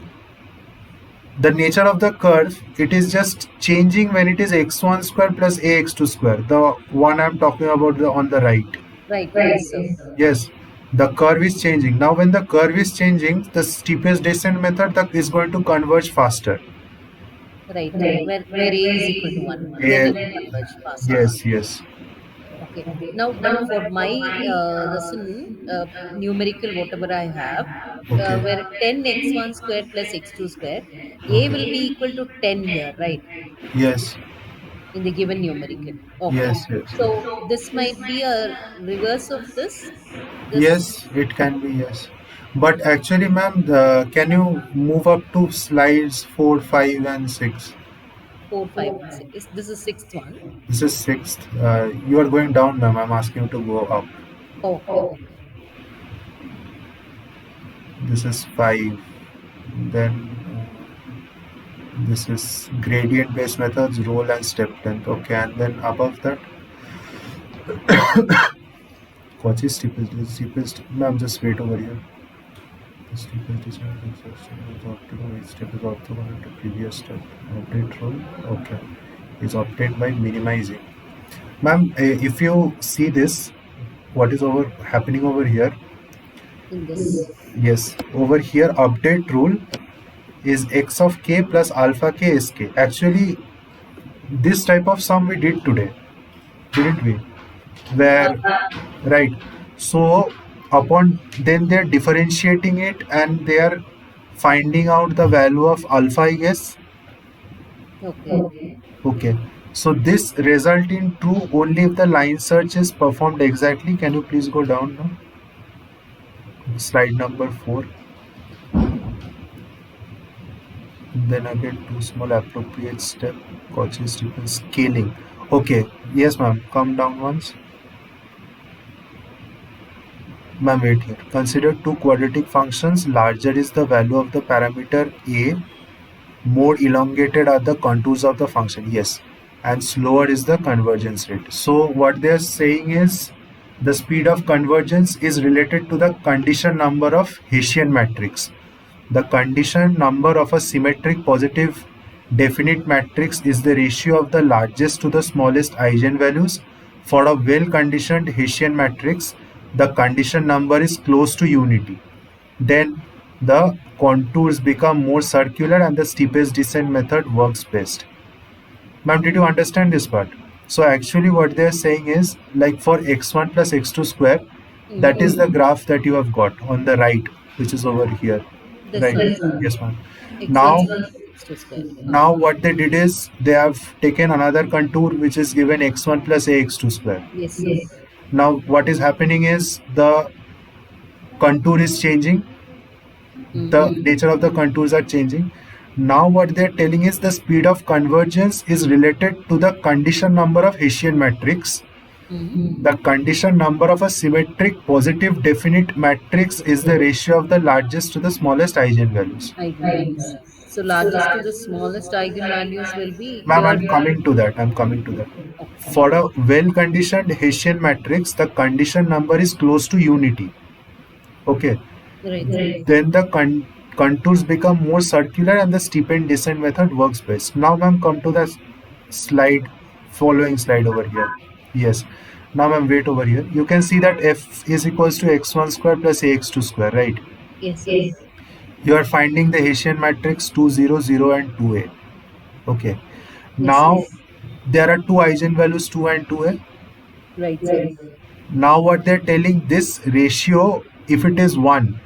the nature of the curve. It is just changing when it is x1 square plus ax2 square. The one I'm talking about on the right. Right. Yes, sir. Yes, the curve is changing. Now, when the curve is changing, the steepest descent method is going to converge faster. Right. Where a is equal to 1. Then Yeah, it will converge faster. yes, yes. Okay. Now, but for my this numerical whatever I have, Okay. where 10x1 square plus x2 square, a will be Okay. equal to 10 here, right? Yes. In the given numerical. Okay. Yes, yes, So yes. this might be a reverse of this. This Yes, it can be, yes. But actually, ma'am, can you move up to slides 4, 5, and 6? 4, 5, and 6. This is sixth one. This is sixth. You are going down, ma'am. I'm asking you to go up. Okay. Okay. This is 5. Then this is gradient based methods, roll and step length. Okay, and then above that, Cauchy steepest. Ma'am, just wait over here. The steepest descent is optimal. Each step is orthogonal to previous step. Update roll. Okay. Is obtained by minimizing. Ma'am, if you see this, what is over happening over here? In this. Yes, over here, update rule is x of k plus alpha k is k. Actually, this type of sum we did today, didn't we? Where, right? So, upon then they're differentiating it and they are finding out the value of alpha, I guess. Okay. Okay. So this result in true only if the line search is performed exactly. Can you please go down now? Slide number 4. Then again, two small appropriate step. Cauchy Stevens scaling. Okay. Yes, ma'am. Come down once. Ma'am, wait here. Consider two quadratic functions. Larger is the value of the parameter a. More elongated are the contours of the function. Yes. And slower is the convergence rate. So what they are saying is the speed of convergence is related to the condition number of Hessian matrix. The condition number of a symmetric positive definite matrix is the ratio of the largest to the smallest eigenvalues. For a well-conditioned Hessian matrix, the condition number is close to unity. Then the contours become more circular and the steepest descent method works best. Ma'am, did you understand this part? So actually what they are saying is like for x1 plus x2 square, that is the graph that you have got on the right, which is over here. This Right. one. Yes, ma'am. X1 Now, square, x2 square. now what they did is they have taken another contour which is given x1 plus ax2 square. Yes, sir. Now what is happening is the contour is changing, the nature of the contours are changing. Now what they're telling is the speed of convergence is related to the condition number of Hessian matrix. Mm-hmm. The condition number of a symmetric positive definite matrix is the ratio of the largest to the smallest eigenvalues. Eigenvalues. So largest to the smallest eigenvalues will be Ma'am, here. I'm coming to that. I'm coming to that. Okay. For a well-conditioned Hessian matrix, the condition number is close to unity. Okay. Right, sir. Then the contours become more circular and the steepened descent method works best. Now, ma'am, come to the slide, following slide over here. Yes. Now, ma'am, wait over here. You can see that f is equals to x1 square plus ax2 square, right? Yes, yes. You are finding the Hessian matrix 2, 0, 0 and 2a. Okay. Yes, Now, yes. there are two eigenvalues 2 and 2a. Right, sir. Now, what they're telling, this ratio, if it is 1,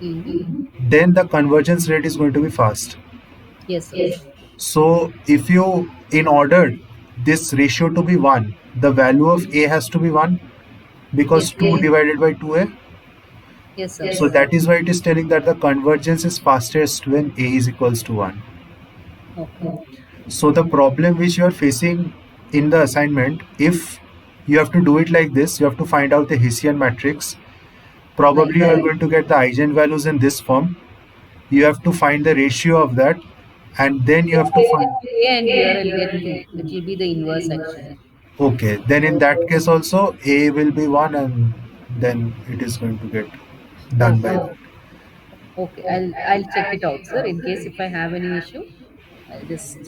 Mm. then the convergence rate is going to be fast. Yes, sir. So if you, in order this ratio to be 1, the value of a has to be 1 because Yes, 2 yes. divided by 2a. Yes, sir. So that is why it is telling that the convergence is fastest when a is equals to 1. Okay. So the problem which you are facing in the assignment, if you have to do it like this, you have to find out the Hessian matrix. Right. Probably you are going to get the eigenvalues in this form. You have to find the ratio of that, and then you Here have to I'll find. get A and here I'll get 2. It will be the inverse actually. Okay, then in that case also A will be 1 and then it is going to get done by Okay. that. Okay. I'll check it out, sir. In case if I have any issue, I'll just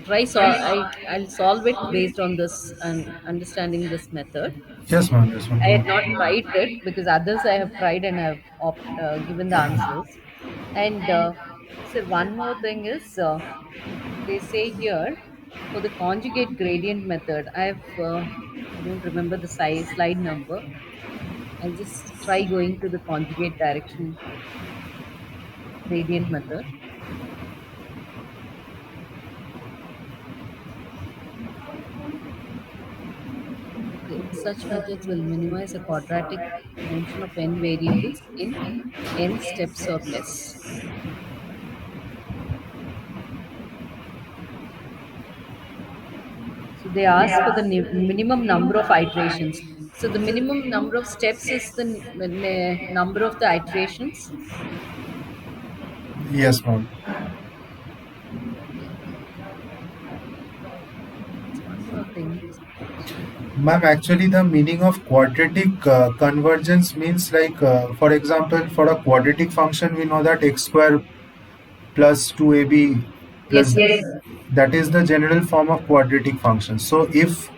I'll solve it based on this and understanding this method. Yes, ma'am. Yes, I ma'am. had not tried it because others I have tried and have given the answers. And so one more thing is they say here for the conjugate gradient method. I don't remember the size slide number. I'll just try going to the conjugate direction gradient method. Okay, such methods will minimize a quadratic motion of n variables in n steps or less. So they ask for the minimum number of iterations. So the minimum number of steps is the number of the iterations. Yes, ma'am. Okay, one more thing. Ma'am, actually, the meaning of quadratic convergence means like, for example, for a quadratic function, we know that x square plus 2ab Yes, plus sir. that is the general form of quadratic function. So if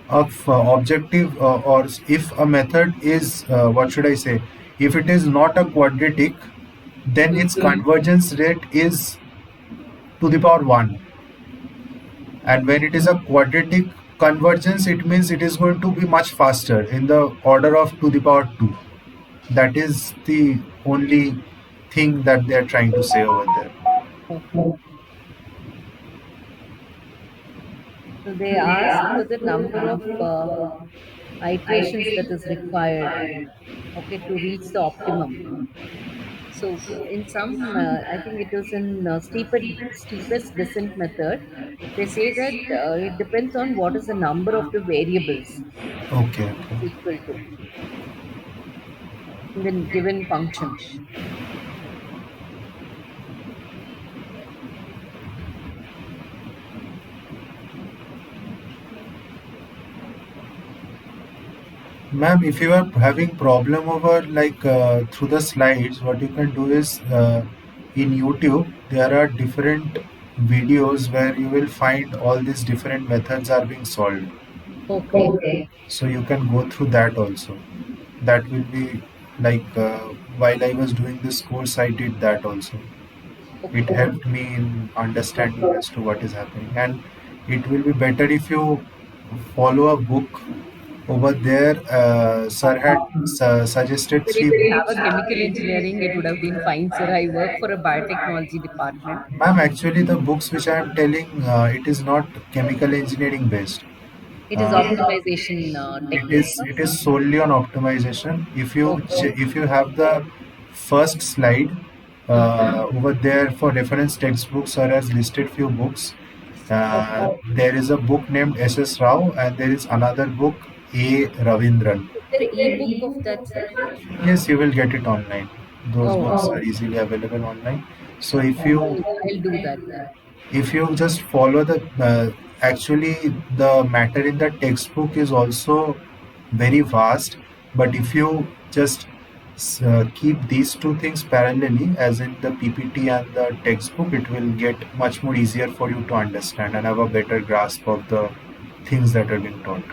of objective or if a method is what should I say, if it is not a quadratic, then its convergence rate is to the power 1, and when it is a quadratic convergence it means it is going to be much faster in the order of to the power 2. That is the only thing that they are trying to say over there. Okay. So they ask for the number of iterations that is required, okay, to reach the optimum. So in some, I think it was in steepest descent method. They say that it depends on what is the number of the variables Okay, is okay. equal to in the given function. Ma'am, if you are having problem over like through the slides, what you can do is in YouTube there are different videos where you will find all these different methods are being solved. Okay. So you can go through that also. That will be like while I was doing this course, I did that also. It Okay. helped me in understanding as to what is happening, and it will be better if you follow a book over there. Sir had suggested But three if I books. have a chemical engineering, it would have been fine, sir. I work for a biotechnology department. Ma'am, actually, the books which I am telling, it is not chemical engineering based. It is Uh, optimization it techniques, is no? it is solely on optimization. Okay. If you have the first slide Mm-hmm. over there for reference textbooks, sir has listed few books. There is a book named S.S. Rao, and there is another book, A. Ravindran. Is there ebook of that, sir? Yes, you will get it online. Those Oh, books are easily available online. So I'll do that then. if you just follow the actually the matter in the textbook is also very vast, but if you just keep these two things parallelly, as in the PPT and the textbook, it will get much more easier for you to understand and have a better grasp of the things that are being taught.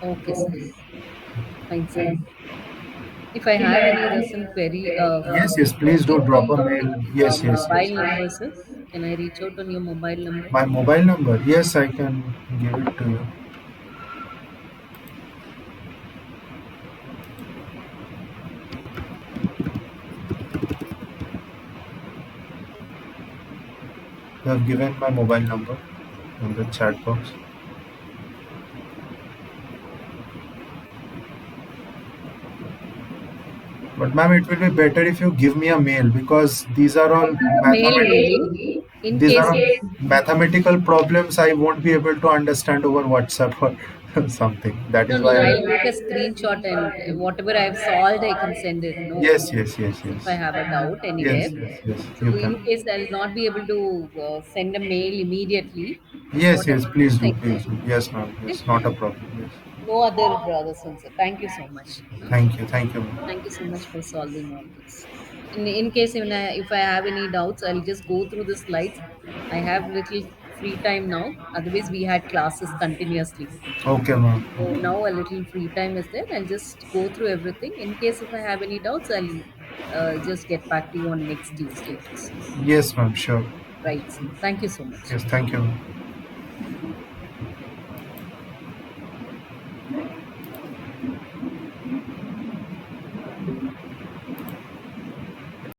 Okay, sir. Fine, sir. If I have any recent query, Yes, yes, please queries do on drop a your mail. Yes, yes, yes. mobile number, sir, can I reach out on your mobile number? My mobile number, yes, I can give it to you. I have given my mobile number in the chat box. But ma'am, it will be better if you give me a mail because these are all Mail only. In these are case, all mathematical problems I won't be able to understand over WhatsApp or something. That no, is no, why I'll take a screenshot and whatever I've solved, I can send it. No, yes, yes, yes, if I yes. have a doubt Yes, anywhere. yes, yes. So You in can. case I'll not be able to send a mail immediately, Yes, whatever yes, it please is, I do, can please do. do. Yes, ma'am. Okay. Yes, not a problem. Yes. No other sir. Thank you so much. Huh? Thank you, ma'am. Thank you so much for solving all this. In case if I have any doubts, I'll just go through the slides. I have little free time now. Otherwise, we had classes continuously. Okay, ma'am. So now a little free time is there. I'll just go through everything. In case if I have any doubts, I'll just get back to you on next Tuesday. Yes, ma'am. Sure. Right. Sir. Thank you so much. Yes, thank you, ma'am.